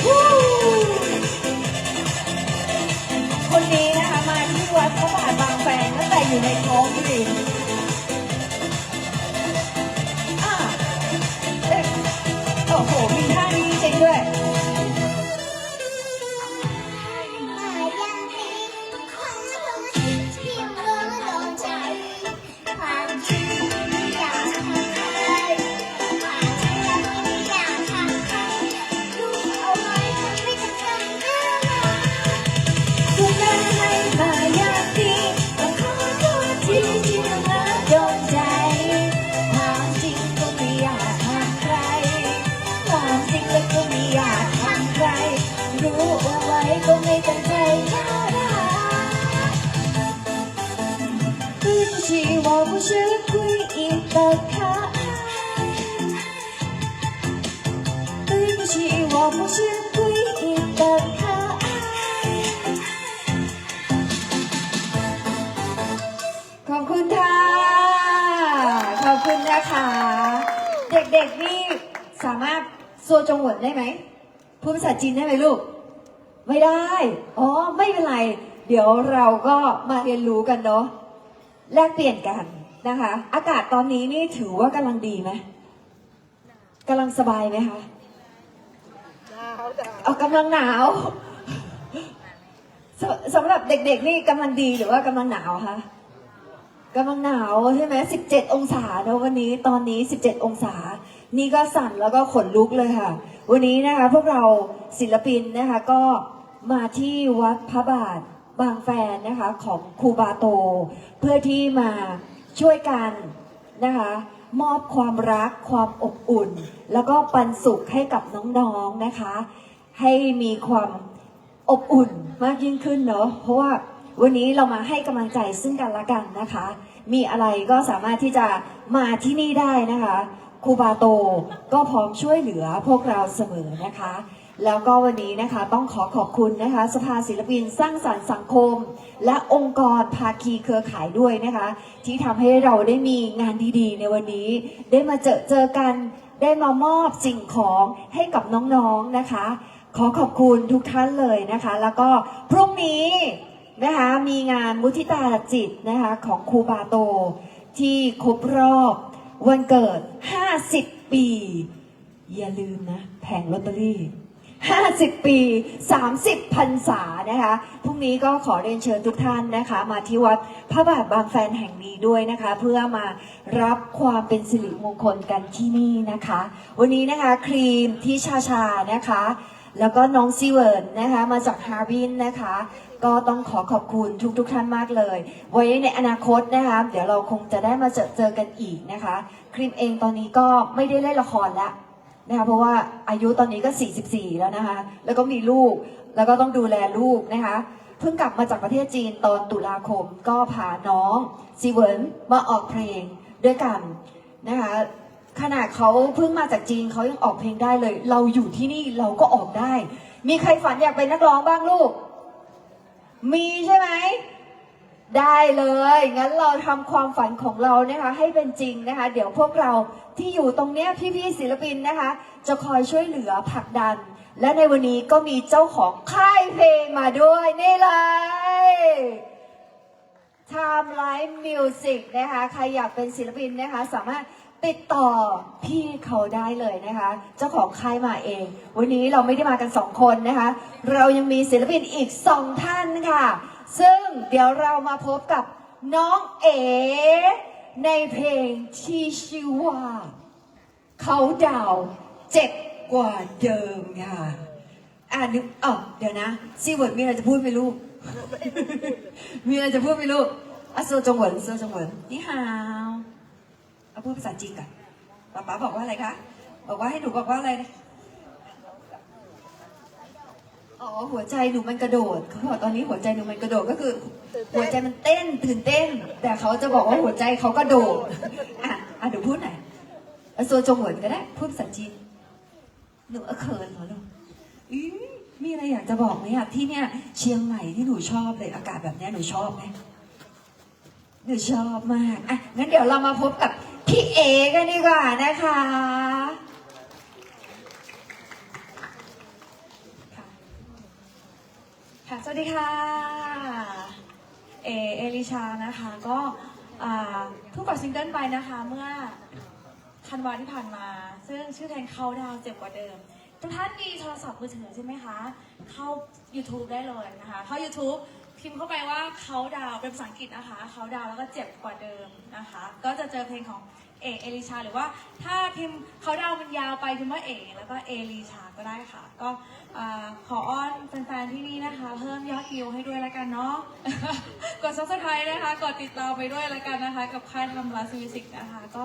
วู้คนนี้นะคะมาที่วัดพระบาทบางแสนตั้งแต่อยู่ในท้องพี่ดินโอ้โหมีท่านี้จริงด้วยรู้เอาไว้ก็ไม่ตั้งใจน่ารัก对不起我不是故意的可爱对不起我不是故意的可爱ขอบคุณค่ะขอบคุณนะคะเด็กๆนี่สามารถโซจงหวนได้ไหมพูดภาษาจีนได้ไหมลูกไม่ได้อ๋อไม่เป็นไรเดี๋ยวเราก็มาเรียนรู้กันเนาะแลกเปลี่ยนกันนะคะอากาศตอนนี้นี่ถือว่ากำลังดีไหมกำลังสบายไหมคะเอากำลังหนาวสำหรับเด็กๆนี่กำลังดีหรือว่ากำลังหนาวคะกำลังหนาวใช่ไหม17 องศาเนาะวันนี้ตอนนี้17 องศานี่ก็สั่นแล้วก็ขนลุกเลยค่ะวันนี้นะคะพวกเราศิลปินนะคะก็มาที่วัดพระบาทบางแฟนนะคะของครูบาโตเพื่อที่มาช่วยกันนะคะมอบความรักความอบอุ่นแล้วก็ปันสุขให้กับน้องๆนะคะให้มีความอบอุ่นมากยิ่งขึ้นเนาะเพราะว่าวันนี้เรามาให้กำลังใจซึ่งกันและกันนะคะมีอะไรก็สามารถที่จะมาที่นี่ได้นะคะครูบาโตก็พร้อมช่วยเหลือพวกเราเสมอนะคะแล้วก็วันนี้นะคะต้องขอบคุณนะคะสภาศิลปินสร้างสรรค์สังคมและองค์กรภาคีเครือข่ายด้วยนะคะที่ทำให้เราได้มีงานดีๆในวันนี้ได้มาเจอกันได้มามอบสิ่งของให้กับน้องๆนะคะขอบคุณทุกท่านเลยนะคะแล้วก็พรุ่งนี้นะคะมีงานมุทิตาจิตนะคะของครูบาโตที่ครบรอบวันเกิด50 ปีอย่าลืมนะแผงลอตเตอรี่50 ปี30 พรรษานะคะพรุ่งนี้ก็ขอเรียนเชิญทุกท่านนะคะมาที่วัดพระบาทบางแฟนแห่งนี้ด้วยนะคะเพื่อมารับความเป็นสิริมงคลกันที่นี่นะคะวันนี้นะคะครีมที่ชานะคะแล้วก็น้องซีเวิร์นนะคะมาจากฮาร์บินนะคะก็ต้องขอบคุณทุกท่านมากเลยไว้ในอนาคตนะคะเดี๋ยวเราคงจะได้มาเจอกันอีกนะคะครีมเองตอนนี้ก็ไม่ได้เล่นละครแล้วนะคะเพราะว่าอายุตอนนี้ก็44แล้วนะคะแล้วก็มีลูกแล้วก็ต้องดูแลลูกนะคะเพิ่งกลับมาจากประเทศจีนตอนตุลาคมก็พาน้องซีเวิร์นมาออกเพลงด้วยกันนะคะขนาดเขาเพิ่งมาจากจีนเขายังออกเพลงได้เลยเราอยู่ที่นี่เราก็ออกได้มีใครฝันอยากเป็นนักร้องบ้างลูกมีใช่ไหม ได้เลย งั้นเราทำความฝันของเรานะคะให้เป็นจริงนะคะ เดี๋ยวพวกเราที่อยู่ตรงเนี้ยพี่ๆศิลปินนะคะ จะคอยช่วยเหลือผลักดัน และในวันนี้ก็มีเจ้าของค่ายเพลงมาด้วยนี่เลย Time Life Music นะคะ ใครอยากเป็นศิลปินนะคะ สามารถติดต่อพี่เขาได้เลยนะคะ เจ้าของค่ายมาเอง วันนี้เราไม่ได้มากัน2 คนนะคะ เรายังมีศิลปินอีก2 ท่านค่ะ ซึ่งเดี๋ยวเรามาพบกับน้องเอ๋ในเพลงที่ชื่อว่าเขาดาวเจ็บกว่าเดิมค่ะนึกเดี๋ยวนะซีเวิร์ดมีอะไรจะพูดไหมลูก มีอะไรจะพูดไหมลูกโซจงเหวินโซจงเหวินนี่ฮาวเอาพูดภาษาจีนก่อนป๊าบอกว่าอะไรคะบอกว่าให้หนูบอกว่าอะไรนะหัวใจหนูมันกระโดดเขาบอกตอนนี้หัวใจหนูมันกระโดดก็คือ หัวใจมันเต้นตื่นเต้น แต่เขาจะบอกว่าหัวใจเขากระโดดหนูพูดหน่อยโซจงเหวินก็ได้พูดภาษาจีนหนูเขินเหรอลูกมีอะไรอยากจะบอกไหมที่เนี่ยเชียงใหม่ที่หนูชอบเลยอากาศแบบนี้หนูชอบไหมหนูชอบมากงั้นเดี๋ยวเรามาพบกับพี่เอกันดีกว่านะคะค่ะสวัสดีค่ะเอลิชานะคะก็เพิ่งปล่อยซิงเกิลไปนะคะเมื่อธันวาที่ผ่านมาซึ่งชื่อเพลงเขาดาวเจ็บกว่าเดิมทุกท่านมีโทรศัพท์มือถือใช่ไหมคะเข้า YouTube ได้เลยนะคะเข้า YouTube พิมพ์เข้าไปว่าเขาดาวเป็นภาษาอังกฤษนะคะเขาดาวแล้วก็เจ็บกว่าเดิมนะคะก็จะเจอเพลงของเอลิชาหรือว่าถ้าพิมพ์เขาดาวมันยาวไปพิมพ์ว่าแล้วก็เอลิชาก็ได้ค่ะก็ขออ้อนแฟนๆที่นี่นะคะเพิ่มยอดวิวให้ด้วยแล้วกันเนาะ กด Subscribe นะคะกดติดตามไปด้วยแล้วกันนะคะกับค่ายทำลาสมิวสิกนะคะก็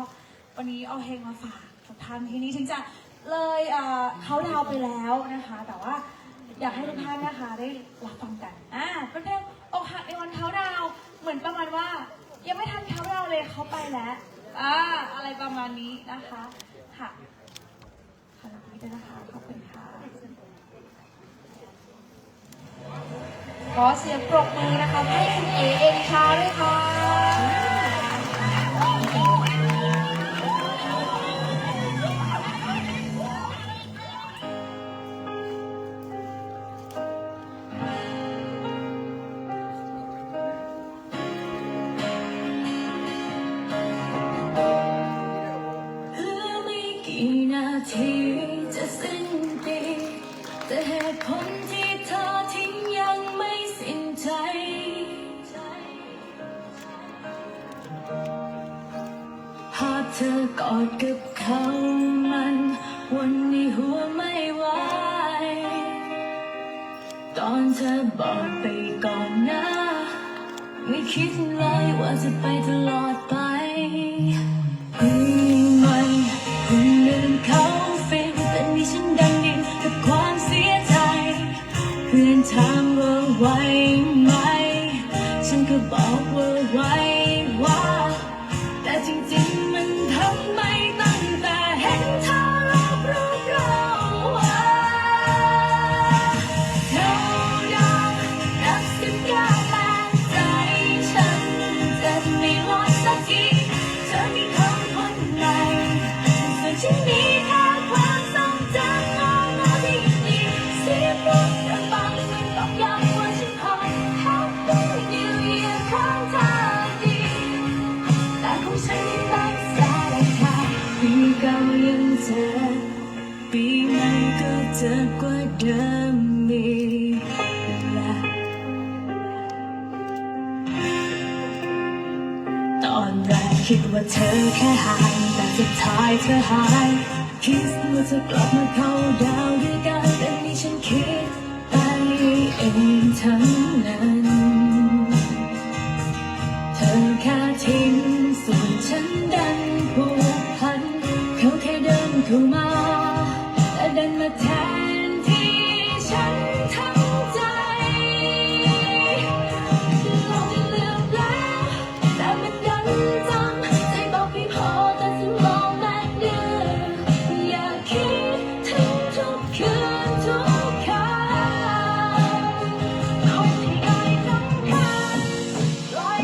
วันนี้เอาเพลงมาฝากทุกท่านที่นี่ถึงจะเลยเขาดาวไปแล้วนะคะแต่ว่าอยากให้ทุกท่านนะคะได้รับฟังกันเป็นเพลงอกหักในวันเขาดาวเหมือนประมาณว่ายังไม่ทันเขาดาวเลยเขาไปแล้วอะไรประมาณนี้นะคะค่ะขอบคุณด้วยนะคะขอบคุณค่ะขอเสียงปรบมือนะคะให้คุณเอลิชาด้วยค่ะจะสิ้นปีแต่เหตุผลที่เธอทิ้งยังไม่สิ้นใจภาพเธอกอดกับเขามันวนในหัวไม่ไหวตอนเธอบอกไปก่อนนะไม่คิดเลยว่าจะไปตลอดไปคุณลืมเขาฟินแต่นี่ฉันดังดินกับความเสียใจเพื่อนถามว่าไหวไหมฉันก็บอกว่าไหวว่าแต่จริงๆมันทำไม่ตั้งแต่เห็นเธอลบรูปเราเขาดาวนับ19ล้านใจฉันจะไม่ลดสักทีเธอมีคนคนใหม่ฉันมีแค่ความทรงจำของเราที่ดีเสียงพูดระบำมันตอกย้ำว่าฉันคอย Happy New Year ของเธอดีแต่ของฉันยังรักษาราคาปีเก่ายังเจอปีใหม่ก็เจอกว่าเดิมอีกแล้วตอนแรกคิดว่าเธอแค่ห่างแต่สุดท้ายเธอหายคิดว่าจะกลับมาเข้าดาวด้วยกันแต่นี่ฉันคิดไปเองทั้งนั้นเธอแค่ทิ้งส่วนฉันดันผูกพันเขาแค่เดินเข้ามาและดันมาแทนที่ฉันทั้งใจลองจะเลือกแล้วแต่มันดันจำใจบอกไม่พอแต่สมองแตกเดือดอย่าคิดถึงทุกคืนทุกคำคนที่ได้สำคัญปล่อย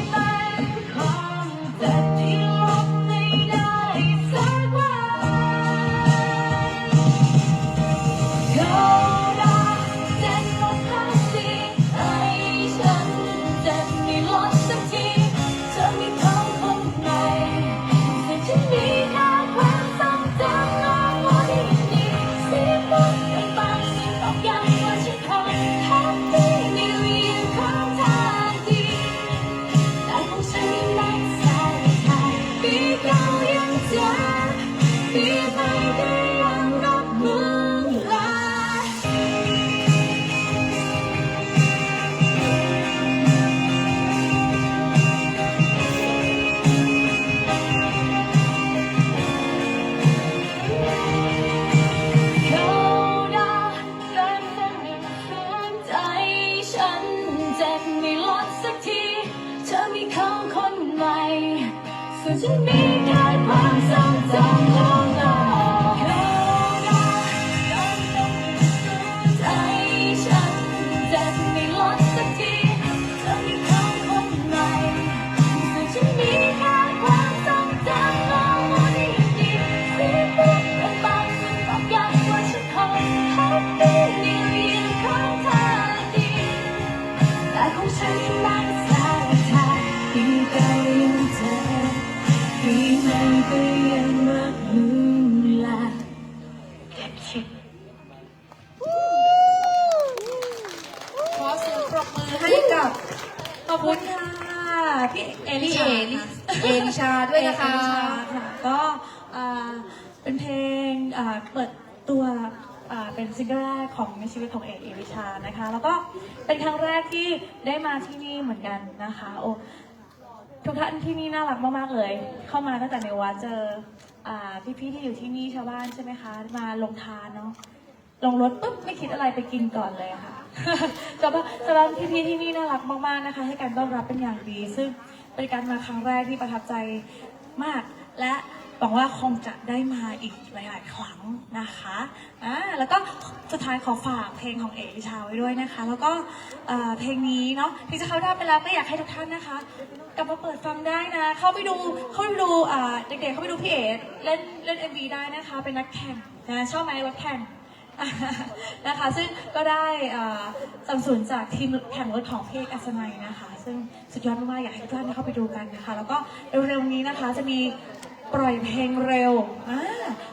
ส่วนฉันมีแค่ความทรงจำของเราใจฉันจะไม่ลดสักทีเธอมีเขาคนใหม่ส่วนฉันมีแค่ความทรงจำเราที่ยังดีเสียปุ๊บเป็นบางมันบอกย้ำว่าฉันคงแฮปปี้นิวเยียร์ของเธอดี แต่ของฉันคือรักษาทางปีเก่ายังเจอปีใหม่ก็ยังรักลืมลาเก็บชิด ขอเสียงปรบมือให้กับขอบคุณค่ะพี่เอลิชาด้วยนะคะ ก็เป็นเพลงเปิดตัวเป็นซิงเกิลแรกของในชีวิตของเอลิชานะคะแล้วก็เป็นครั้งแรกที่ได้มาที่นี่เหมือนกันนะคะโอ้ทุกท่านที่นี่น่ารักมากๆเลย เข้ามาตั้งแต่ในวัดเจอพี่ๆที่อยู่ที่นี่ชาวบ้านใช่ไหมคะมาลงทานเนาะลงรถปุ๊บไม่คิดอะไรไปกินก่อนเลยค่ะ ชาวบ้านพี่ๆที่นี่น่ารักมากๆนะคะให้การต้อนรับเป็นอย่างดี ซึ่งเป็นการมาครั้งแรกที่ประทับใจมากและหวังว่าคงจะได้มาอีกหลายๆครั้งนะคะแล้วก็สุดท้ายขอฝากเพลงของเอลิชาไว้ด้วยนะคะ แล้วก็เพลงนี้เนาะที่จะเข้าได้ไปแล้วก็อยากให้ทุกท่านนะคะกลับมาเปิดฟังได้นะเข้าไปดูเด็กๆเข้าไปดูพี่เอ๋เล่น MV ได้นะคะเป็นนักแข่งนะชอบไหมรถแข่ง นะคะซึ่งก็ได้สนับสนุนจากทีมแข่งรถของพี่เอกอัศนัยนะคะซึ่งสุดยอดมากๆอยากให้ทุกท่านเข้าไปดูกันนะคะแล้วก็เร็วๆนี้นะคะจะมีปล่อยเพลงเร็ว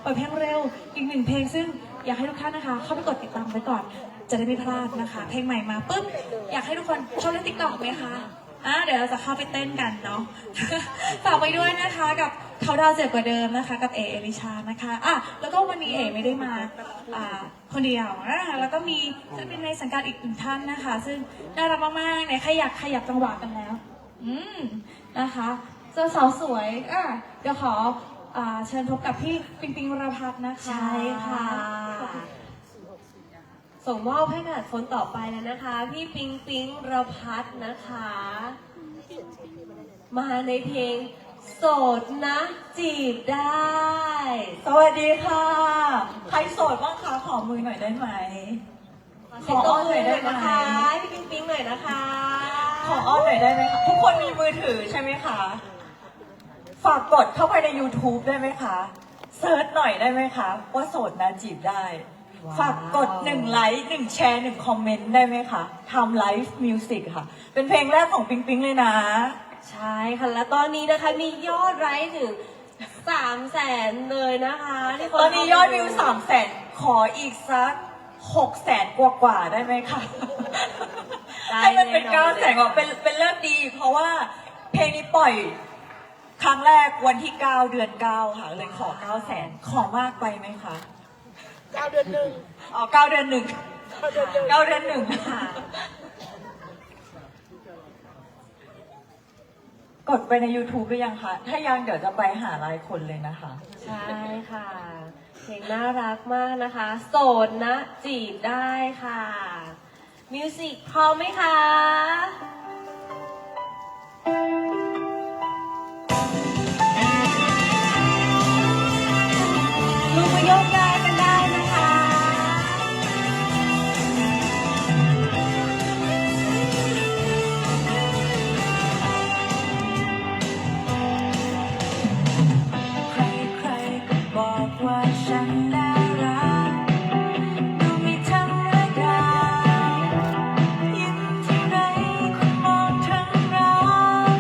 ปล่อยเพลงเร็วอีกหนึ่งเพลงซึ่งอยากให้ทุกท่านนะคะเข้าไปกดติดตามไว้ก่อนจะได้ไม่พลาดนะคะเพลงใหม่มาปุ๊บอยากให้ทุกคนชอบเล่นติ๊กต็อกไหมคะเดี๋ยวเราจะเข้าไปเต้นกันเนาะ ฝากไปด้วยนะคะกับเขาดาวเจ็บกว่าเดิมนะคะกับเอลิชานะคะแล้วก็วันนี้เอไม่ได้มาคนเดียวแล้วก็มีจะเป็นในสังกัดอีกหนึ่งท่านนะคะซึ่งน่ารักมากๆเนี่ยขยับจังหวะกันแล้วนะคะเจอสาวสวยเดี๋ยวขอเชิญพบกับพี่ปิงปิงวรพัฒน์นะคะ ใช่ค่ะ ส่งมอบให้กับคนต่อไปแล้วนะคะ พี่ปิงปิงระพัฒน์นะคะ มาในเพลงโสดนะจีบได้ สวัสดีค่ะ ใครโสดบ้างคะขอมือหน่อยได้ไหม ขออ้อนหน่อยได้ไหมคะพี่ปิงปิงหน่อยนะคะ ขออ้อนหน่อยได้ไหมคะทุกคนมีมือถือใช่ไหมคะฝากกดเข้าไปใน YouTube ได้ไหมคะเซิร์ชหน่อยได้ไหมคะว่าโสดนะจีบได้ ฝากกด1 ไลค์1 แชร์ 1 คอมเมนต์ได้ไหมคะทำไลฟ์มิวสิกค่ะ เป็นเพลงแรกของปิงปิงเลยนะ ใช่ค่ะ และตอนนี้นะคะมียอดไลค์ถึง 300,000 เลยนะคะที่ค ตอนนี้ยอดวิว300,000ขออีกสัก600,000 กว่าๆได้ไหมคะ ให้มันเป็น900,000กว่าเป็นเลิกดี เพราะว่าเพลงนี้ปล่อยครั้งแรกวันที่9 เดือน 9 ค่ะเลยขอ900,000ขอมากไปไหมคะ9 เดือน 1อ๋อ9 เดือน 1 9 เดือน 1ค่ะกดไปใน YouTube หรือยังคะ ถ้ายังเดี๋ยวจะไปหาหลายคนเลยนะคะ ใช่ค่ะ เพลงน่ารักมากนะคะ โสดนะจีบได้ค่ะ มิวสิกพร้อมไหมคะ ลูกมาโยกย้ายกันได้นะคะ ใครๆก็บอกว่าฉันน่ารักดูไม่ธรรมดายิ้มที่ไรคนมองทั้งรัก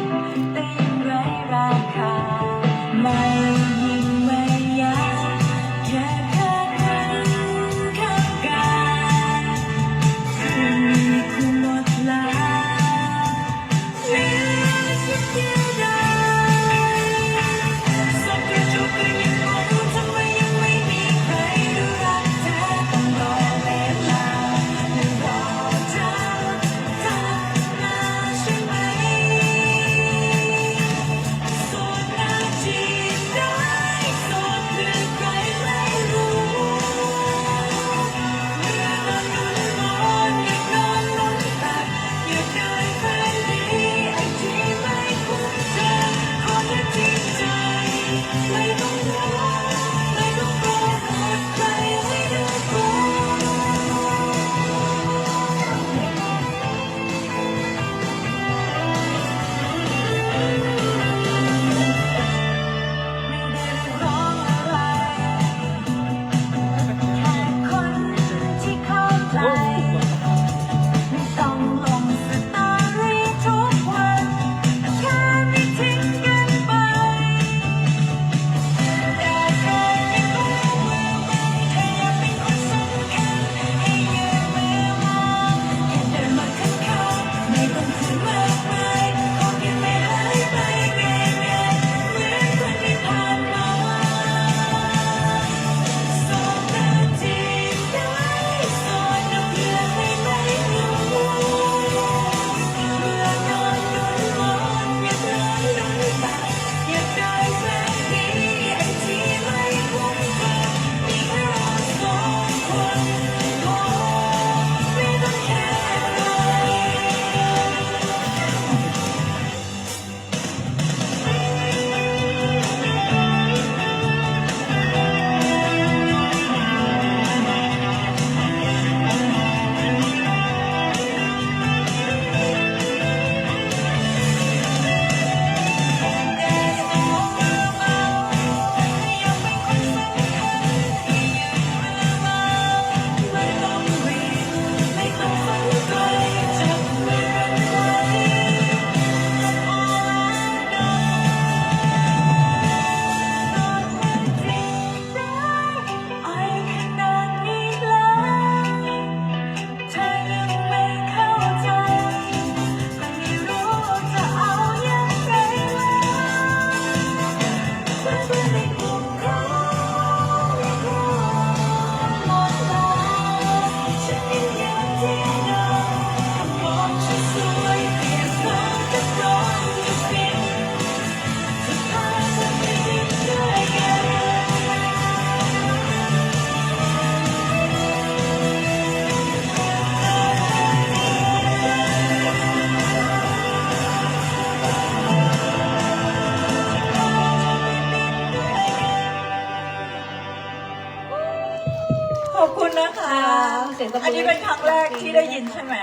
เสียงตบมื อันนี้เป็นครั้งแรกที่ได้ยินใช่ไหม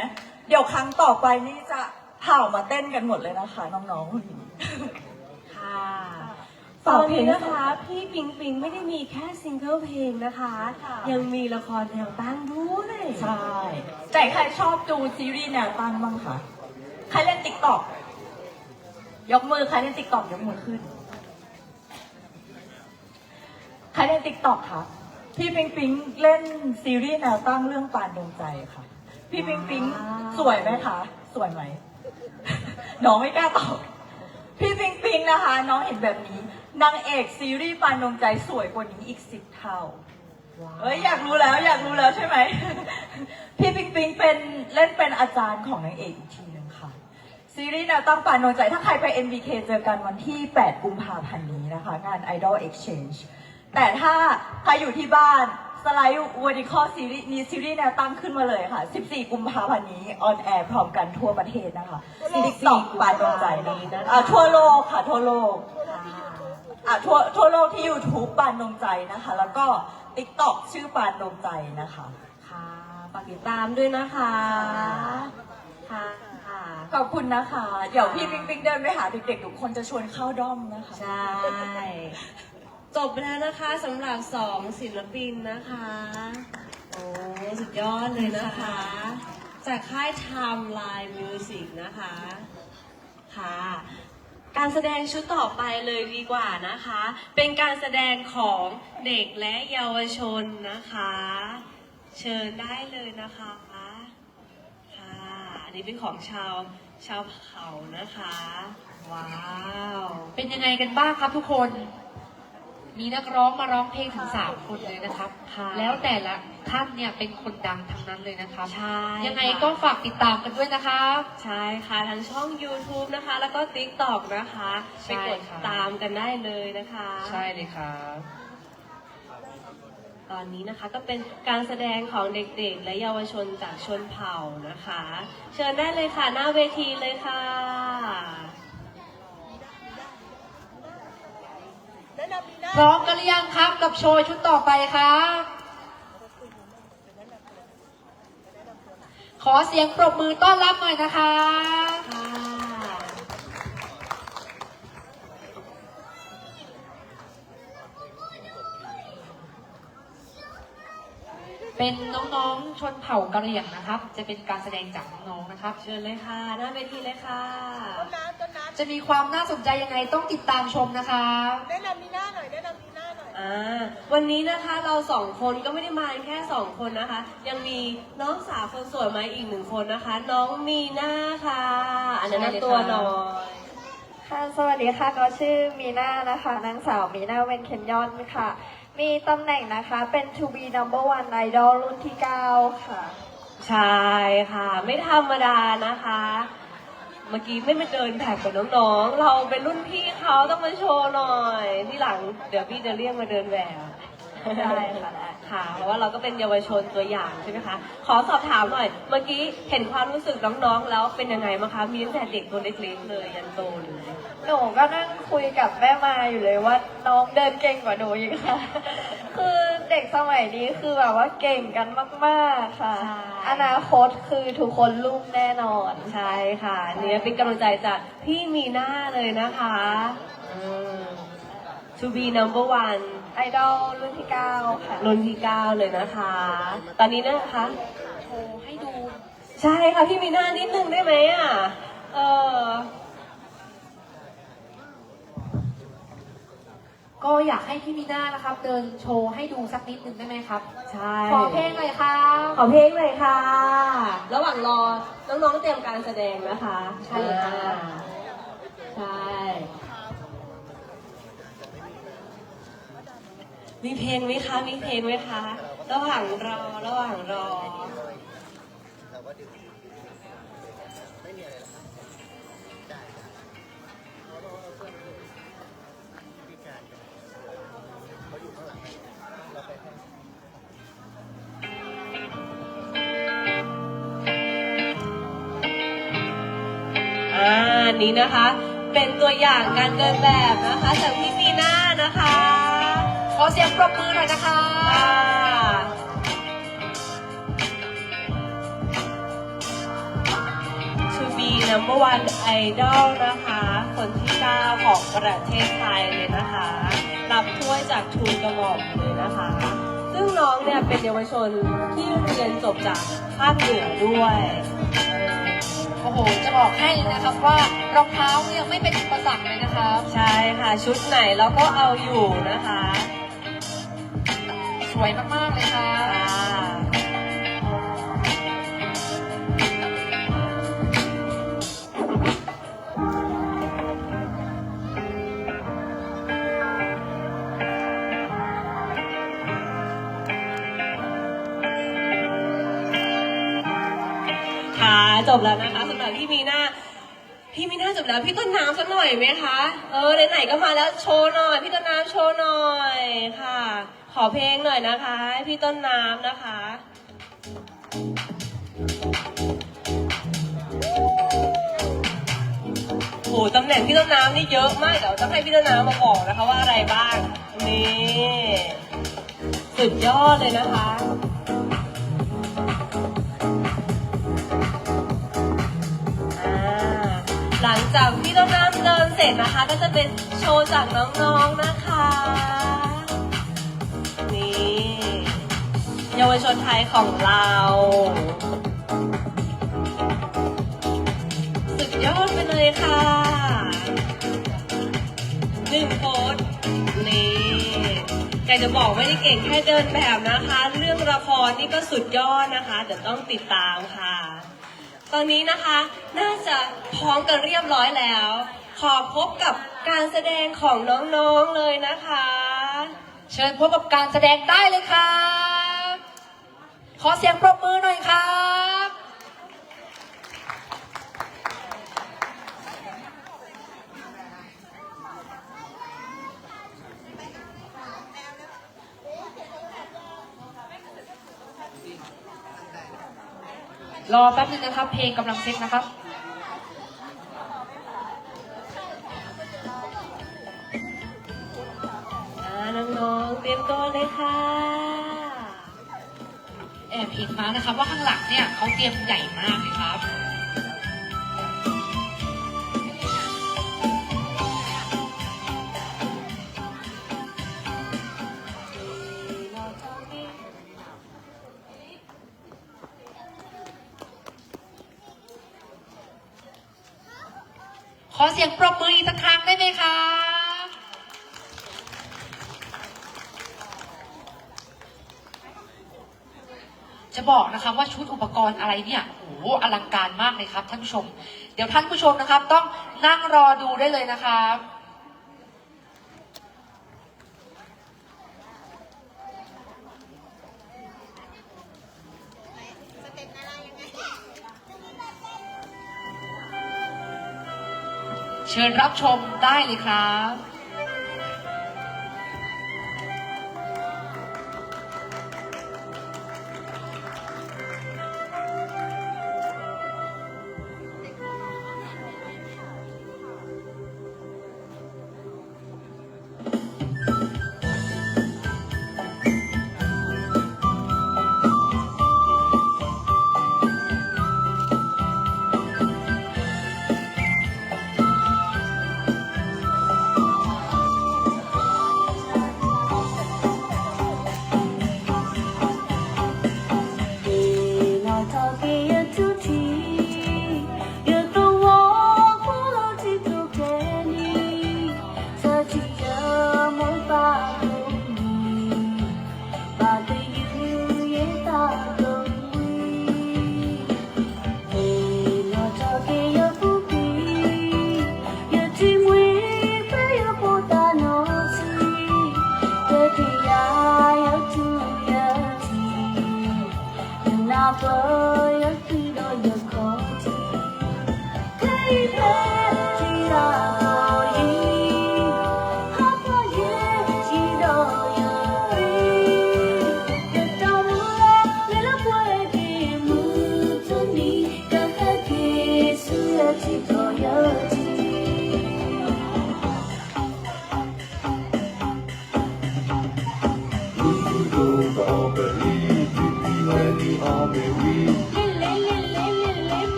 เดี๋ยวครั้งต่อไปนี่จะเผ่ามาเต้นกันหมดเลยนะคะ น้องๆผู้หญิง ค่ะ ฝา ต ก อน เพล นี้ ง นะคะ พี่ปิงปิงไม่ได้มีแค่ซิงเกิลเพลงนะคะ ค่ะ ยังมีละครแนวตั้งด้วย ใช่แต่ใครชอบดูซีรีส์แนวตั้งบ้างคะ ใครเล่นติ๊กต็อกยกมือ ใครเล่นติ๊กต็อกยกมือขึ้น ใครเล่นติ๊กต็อกคะ พี่ปิงปิงเล่นซีรีส์แนวตั้งเรื่องปานดวงใจค่ะ พี่ปิงปิงสวยไหมคะ สวยไหม น้องไม่กล้าตอบ พี่ปิงปิงนะคะ น้องเห็นแบบนี้ นางเอกซีรีส์ปานดวงใจสวยกว่านี้อีก10 เท่า เอ้ยอยากรู้แล้วใช่ไหม พี่ปิงปิงเล่นเป็นอาจารย์ของนางเอกอีกทีหนึ่งค่ะ ซีรีส์แนวตั้งปานดวงใจถ้าใครไป MBK เจอกันวันที่ 8 กุมภาพันธ์นี้นะคะ งาน Idol Exchange แต่ถ้าใครอยู่ที่บ้านสไลด์ vertical ซีรีส์นี้ซีรีส์แนวตั้งขึ้นมาเลยค่ะ 14 กุมภาพันธ์นี้ on air พร้อมกันทั่วประเทศนะคะ TikTok ปานดวงใจนะคะทั่วโลกค่ะทั่วโลก ทั่วโลกที่ YouTube ปานดวงใจนะคะ แล้วก็ TikTok ชื่อปานดวงใจนะคะ ค่ะฝากติดตามด้วยนะคะ ค่ะ ขอบคุณนะคะ เดี๋ยวพี่ปิ๊งปิ๊งเดินไปหาเด็กๆทุกคนจะชวนเข้าด้อมนะคะ ใช่ จบไปแล้วนะคะสำหรับ2ศิลปินนะคะ โอ้สุดยอดเลยนะคะ จากค่าย Timeline Music นะคะ ค่ะ การแสดงชุดต่อไปเลยดีกว่านะคะ เป็นการแสดงของเด็กและเยาวชนนะคะ เชิญได้เลยนะคะ ค่ะ อันนี้เป็นของชาวเขานะคะ ว้าว เป็นยังไงกันบ้างครับทุกคน มีนักร้องมาร้องเพลงถึง3 คนเลยนะครับ ค่ะ แล้วแต่ละท่านเนี่ยเป็นคนดังทั้งนั้นเลยนะครับ ใช่ ยังไง ค่ะ ก็ฝากติดตามกันด้วยนะครับ ใช่ค่ะทั้งช่อง YouTube นะคะ แล้วก็ TikTok นะคะ ใช่ ไปกด ค่ะ ตามกันได้เลยนะคะ ใช่เลยครับ ตอนนี้นะคะก็เป็นการแสดงของเด็กๆ และเยาวชนจากชนเผ่านะคะ เชิญได้เลยค่ะหน้าเวทีเลยค่ะ พร้อมกันหรือยังครับกับโชว์ชุดต่อไปครับ ขอเสียงปรบมือต้อนรับหน่อยนะคะ ค่ะ เป็นน้องๆชนเผ่ากะเหรี่ยงนะครับ จะเป็นการแสดงจากน้องๆนะครับ เชิญเลยค่ะหน้าเวทีเลยค่ะ จะมีความน่าสนใจยังไงต้องติดตามชมนะคะ วันนี้นะคะเรา2 คนก็ไม่ได้มาแค่2 คนนะคะ ยังมีน้องสาวคนสวยมาอีก1 คนนะคะ น้องมีน่าค่ะ อันนั้นนำตัวหน่อย ค่ะ สวัสดีค่ะก็ชื่อมีน่านะคะ นางสาวมีน่าเวนเคนยอนค่ะ มีตำแหน่งนะคะเป็น To be number one idol รุ่นที่ 9 ค่ะ ใช่ค่ะ ไม่ธรรมดานะคะ เมื่อกี้ไม่มาเดินแท็กกับน้องๆ เราเป็นรุ่นพี่เขาต้องมาโชว์หน่อย ที่หลังเดี๋ยวพี่จะเรียกมาเดินแบบ ได้ค่ะได้ ค่ะ เพราะว่าเราก็เป็นเยาวชนตัวอย่างใช่ไหมคะ ขอสอบถามหน่อย เมื่อกี้เห็นความรู้สึกน้องๆ แล้วเป็นยังไงบ้างคะ มีตั้งแต่เด็กตัวเล็กๆเลยยันโตเลย หนูก็นั่งคุยกับแม่มาอยู่เลยว่าน้องเดินเก่งกว่าหนูอีกค่ะ คือเด็กสมัยนี้คือแบบว่าเก่งกันมากๆค่ะ อนาคตคือทุกคนรุ่งแน่นอน ใช่ค่ะนี่เป็นกำลังใจจากพี่มีหน้าเลยนะคะTo be number one ไอดอลรุ่นที่ 9 ค่ะ รุ่นที่ 9 เลยนะคะ ตอนนี้นะคะ โชว์ให้ดู ใช่ค่ะพี่มีหน้านิดนึงได้ไหมอ่ะ ก็อยากให้พี่มีน่านะครับ เดินโชว์ให้ดูสักนิดนึงได้ไหมครับ ใช่ ขอเพลงหน่อยครับ ขอเพลงเลยค่ะ ระหว่างรอน้องๆเตรียมการแสดงนะคะ ใช่ค่ะ ใช่ มีเพลงไหมคะ มีเพลงไหมคะ ระหว่างรอ นี้นะคะ เป็นตัวอย่างการเดินแบบนะคะจากพี่มีน่านะคะ ขอเสียงปรบมือหน่อยนะคะ ค่ะ number one idol นะคะ คนที่ 9 ของประเทศไทยเลยนะคะ รับถ้วยจากทูลกระหม่อมเลยนะคะ ซึ่งน้องเนี่ยเป็นเยาวชนที่เรียนจบจากภาคเหนือด้วย โอ้โห จะบอกให้เลยนะครับว่ารองเท้าเนี่ยไม่เป็นอุปสรรคเลยนะครับ ใช่ค่ะ ชุดไหนเราก็เอาอยู่นะคะ สวยมากๆเลยค่ะ ค่ะจบแล้วนะคะสำหรับพี่มีน่าจบแล้วพี่ต้นน้ำสักหน่อยไหมคะไหนๆก็มาแล้วโชว์หน่อยพี่ต้นน้ำโชว์หน่อยค่ะ ขอเพลงหน่อยนะคะให้พี่ต้นน้ำนะคะโอ้ตำแหน่งพี่ต้นน้ำนี่เยอะมากเดี๋ยวต้องให้พี่ต้นน้ำมาบอกนะคะว่าอะไรบ้างนี่สุดยอดเลยนะคะหลังจากพี่ต้นน้ำเดินเสร็จนะคะก็จะเป็นโชว์จากน้องๆนะคะนี่เยาวชนไทยของเราสุดยอดไปเลยค่ะ1 โพสต์นี่อยากจะบอกไม่ได้เก่งแค่เดินแบบนะคะเรื่องละครนี่ก็สุดยอดนะคะเดี๋ยวต้องติดตามค่ะตอนนี้นะคะน่าจะพร้อมกันเรียบร้อยแล้ว ขอพบกับการแสดงของน้องๆเลยนะคะ เชิญพบกับการแสดงได้เลยครับขอเสียงปรบมือหน่อยครับ รอแป๊บนึงนะครับ เพลงกำลังเซ็ตนะครับ น้องๆเตรียมตัวเลยค่ะ แอบเห็นมานะครับว่าข้างหลังเนี่ยเขาเตรียมใหญ่มากเลยครับ ขอเสียงปรบมืออีกสักครั้งได้ไหมคะ จะบอกนะคะว่าชุดอุปกรณ์อะไรเนี่ยโอ้โหอลังการมากเลยครับท่านผู้ชม เดี๋ยวท่านผู้ชมนะครับต้องนั่งรอดูได้เลยนะครับเชิญรับชมได้เลยครับ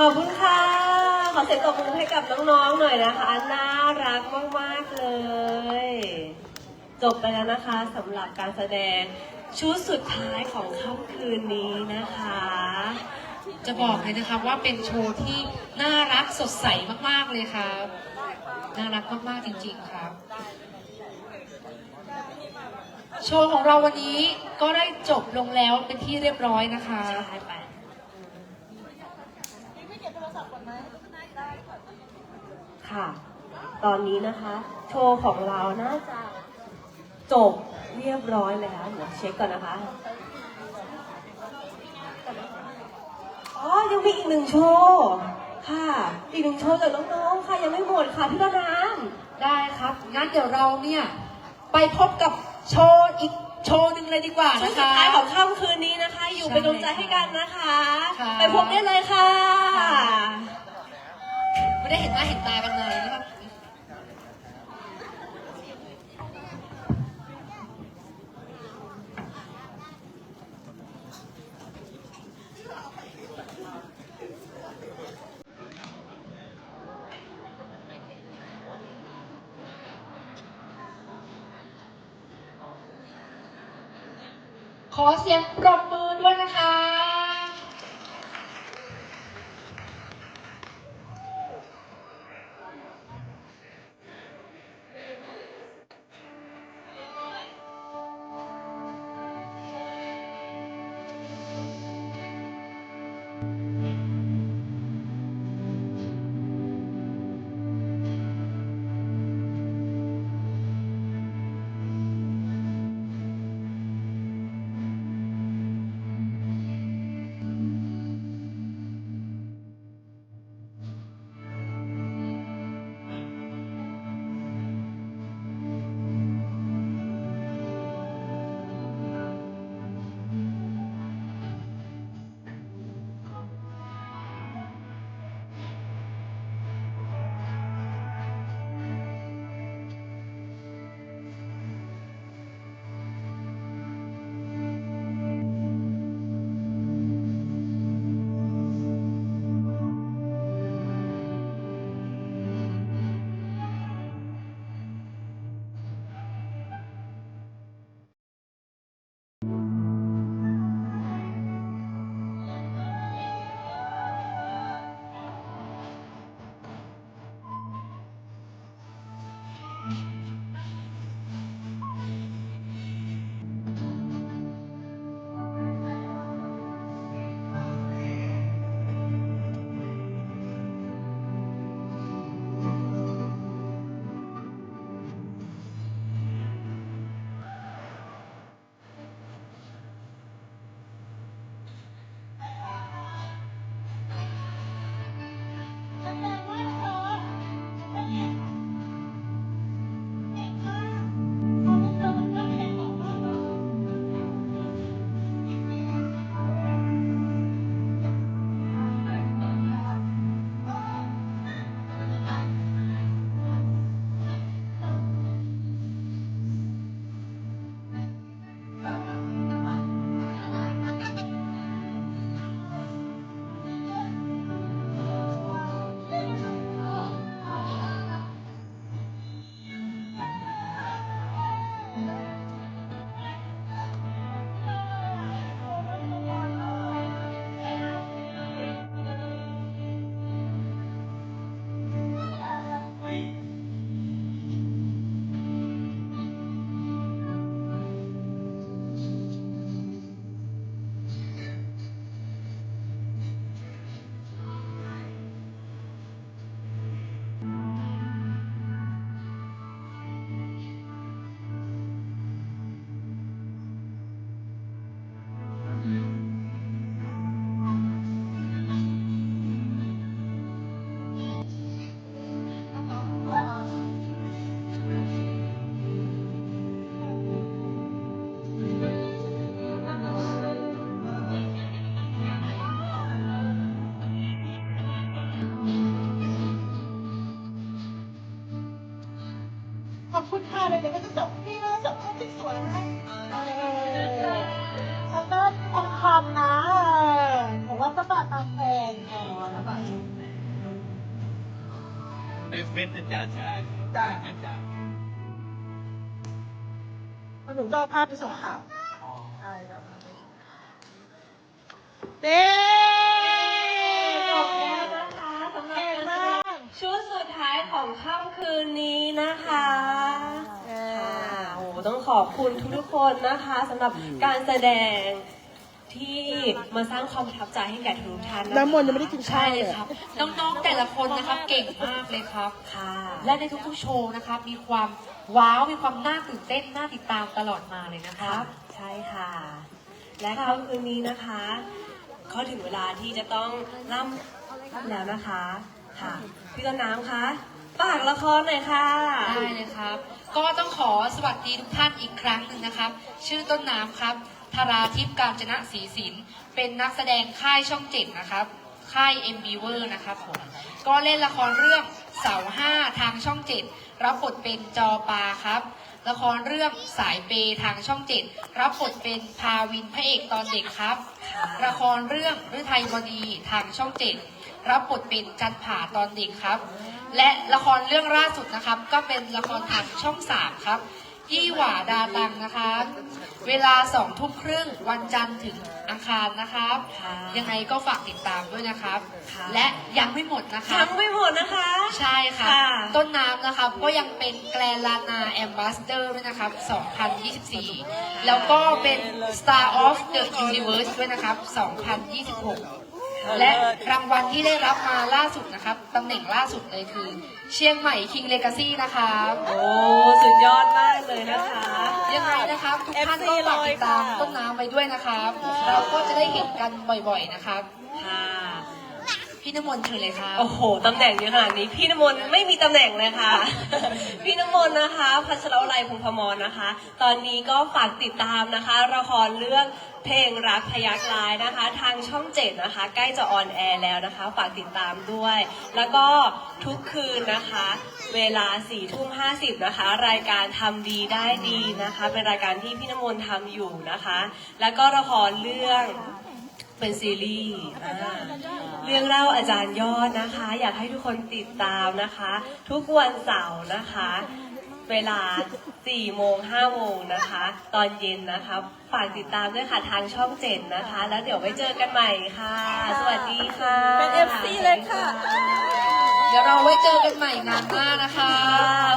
ขอบคุณค่ะ ขอเสียงตบมือให้กับน้องๆหน่อยนะคะ น่ารักมากๆเลย จบไปแล้วนะคะสำหรับการแสดงชุดสุดท้ายของค่ำคืนนี้นะคะ จะบอกเลยนะคะว่าเป็นโชว์ที่น่ารักสดใสมากๆเลยครับน่ารักมากๆจริงๆครับ โชว์ของเราวันนี้ก็ได้จบลงแล้วเป็นที่เรียบร้อยนะคะ ค่ะ ตอนนี้นะคะ โชว์ของเราน่าจะจบเรียบร้อยแล้วเดี๋ยวเช็คก่อนนะคะ อ๋อ ยังมีอีกหนึ่งโชว์ ค่ะ อีกหนึ่งโชว์จากน้องๆ ค่ะ ยังไม่หมดค่ะพี่ต้นน้ ได้ครับ งั้นเดี๋ยวเราเนี่ยไปพบกับโชว์อีกโชว์หนึ่งเลยดีกว่า ำชุด นะ สุด คะ ท้ายของค่ำคืนนี้นะคะ อยู่เป็นกำลังใจให้กันนะคะ ค่ะ ไปพบได้เลยค่ะ ไม่ได้เห็นหน้าเห็นตากันเลยนะครับ ขอเสียงปรบมือด้วยนะคะ เลยเดี๋ยวก็จะจบพี่นะจบที่สวยนะฉันก็คอมนะผมว่าก็ตามแฟนเป็นจ่าชาย ได้หนูก็เอาภาพไปส่งข่าวใช่ครับเด้จบแล้วนะคะสำหรับการชุดสุดท้ายของค่ำคืนนี้นะคะโอ้โหต้องขอบคุณทุกๆคนนะคะสำหรับการแสดงที่มาสร้างความประทับใจให้แก่ทุกท่านนะคะ น้ำมนต์ยังไม่ได้กินข้า ใช่ วเลย ครับ น้องๆแต่ละคนนะครับเก่งมากเลยครับ ค่ะ และในทุกๆโชว์นะครับมีความว้าวมีความน่าตื่นเต้นน่าติดตามตลอดมาเลยนะค ค รั รับ บใช่ค่ะ และค่ำคืนนี้นะคะก็ถึงเวลาที่จะต้องล่ำแล้วนะคะค่ะพี่ต้นน้ำคะฝากละครหน่อยค่ะ ได้เลยครับ ก็ต้องขอสวัสดีทุกท่านอีกครั้งหนึ่งนะครับ ชื่อต้นน้ำครับธาราทิพย์กาญจนศรีสินเป็นนักแสดงค่ายช่อง7นะครับค่าย MBeaver นะครับผมก็เล่นละครเรื่องเสา5ทางช่อง7รับบทเป็นจอปาครับละครเรื่องสายเปทางช่อง7รับบทเป็นพาวินพระเอกตอนเด็กครับละครเรื่องฤทัยบดีทางช่อง7รับบทเป็นจันผาตอนเด็กครับและละครเรื่องล่าสุดนะครับก็เป็นละครทางช่อง3ครับยี่หว่าดาตังนะครับเวลา20:30วันจันทร์ถึงอังคารนะครับ ค่ะ ยังไงก็ฝากติดตามด้วยนะครับ ค่ะ และยังไม่หมดนะคะ ยังไม่หมดนะคะ ใช่ค่ะ ค่ะ ต้นน้ำนะครับก็ยังเป็นแกรนด์ลานาแอมบาสเดอร์ด้วยนะครับ 2024 แล้วก็เป็น Star of the Universe ด้วยนะครับ 2026 และรางวัลที่ได้รับมาล่าสุดนะครับตำแหน่งล่าสุดเลยคือเชียงใหม่ King Legacy นะครับ โอ้สุดยอดมากเลยนะคะ ยังไงนะครับ ทุกท่าน FC ก็ฝากติดตาม เลยค่ะ ต้นน้ำไว้ด้วยนะครับ เราก็จะได้เห็นกันบ่อยๆนะครับ ค่ะ พี่น้ำมนต์เชิญเลยครับ โอ้โห ตำแหน่งเยอะขนาดนี้ พี่น้ำมนต์ไม่มีตำแหน่งเลยค่ะ พี่น้ำมนต์นะคะ พัชรวลัยพงษ์พมรนะคะ ตอนนี้ก็ฝากติดตามนะคะละครเรื่องเพลงรักพยักร้ายนะคะ ทางช่อง7นะคะ ใกล้จะออนแอร์แล้วนะคะ ฝากติดตามด้วย แล้วก็ทุกคืนนะคะ เวลา4:50นะคะ รายการทำดีได้ดีนะคะ เป็นรายการที่พี่น้ำมนต์ทำอยู่นะคะ แล้วก็ละครเรื่องเป็นซีรีส์เรื่องเล่าอาจารย์ยอดนะคะ อยากให้ทุกคนติดตามนะคะ ทุกวันเสาร์นะคะ เวลา 4 โมง 5 โมงนะคะ ตอนเย็นนะคะฝากติดตามด้วยค่ะทางช่อง7นะคะ แล้วเดี๋ยวไว้เจอกันใหม่ค่ะ สวัสดีค่ะ เป็น FC เลยค่ะ เดี๋ยวเราไว้เจอกันใหม่งานหน้านะคะ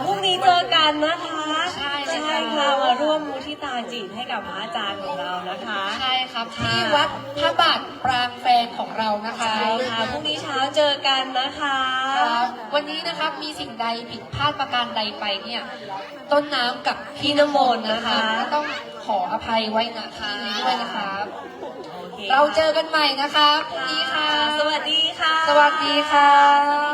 พรุ่งนี้เจอกันนะคะ ใช่ ใช่ค่ะมาร่วมมูทิตาจิตให้กับพระอาจารย์ของเรานะคะ ใช่ครับที่วัดพระบาทปรางแฟงของเรานะคะ ใช่ค่ะพรุ่งนี้เช้าเจอกันนะคะ ครับวันนี้นะครับมีสิ่งใดผิดพลาดประการใดไปเนี่ยต้นน้ำกับพี่น้ำมนต์นะคะก็ต้องขออภัยไว้ณที่นี้ด้วยนะครับ โอเค เราเจอกันใหม่นะคะพรุ่งนี้ค่ะ สวัสดีค่ะ สวัสดีค่ะ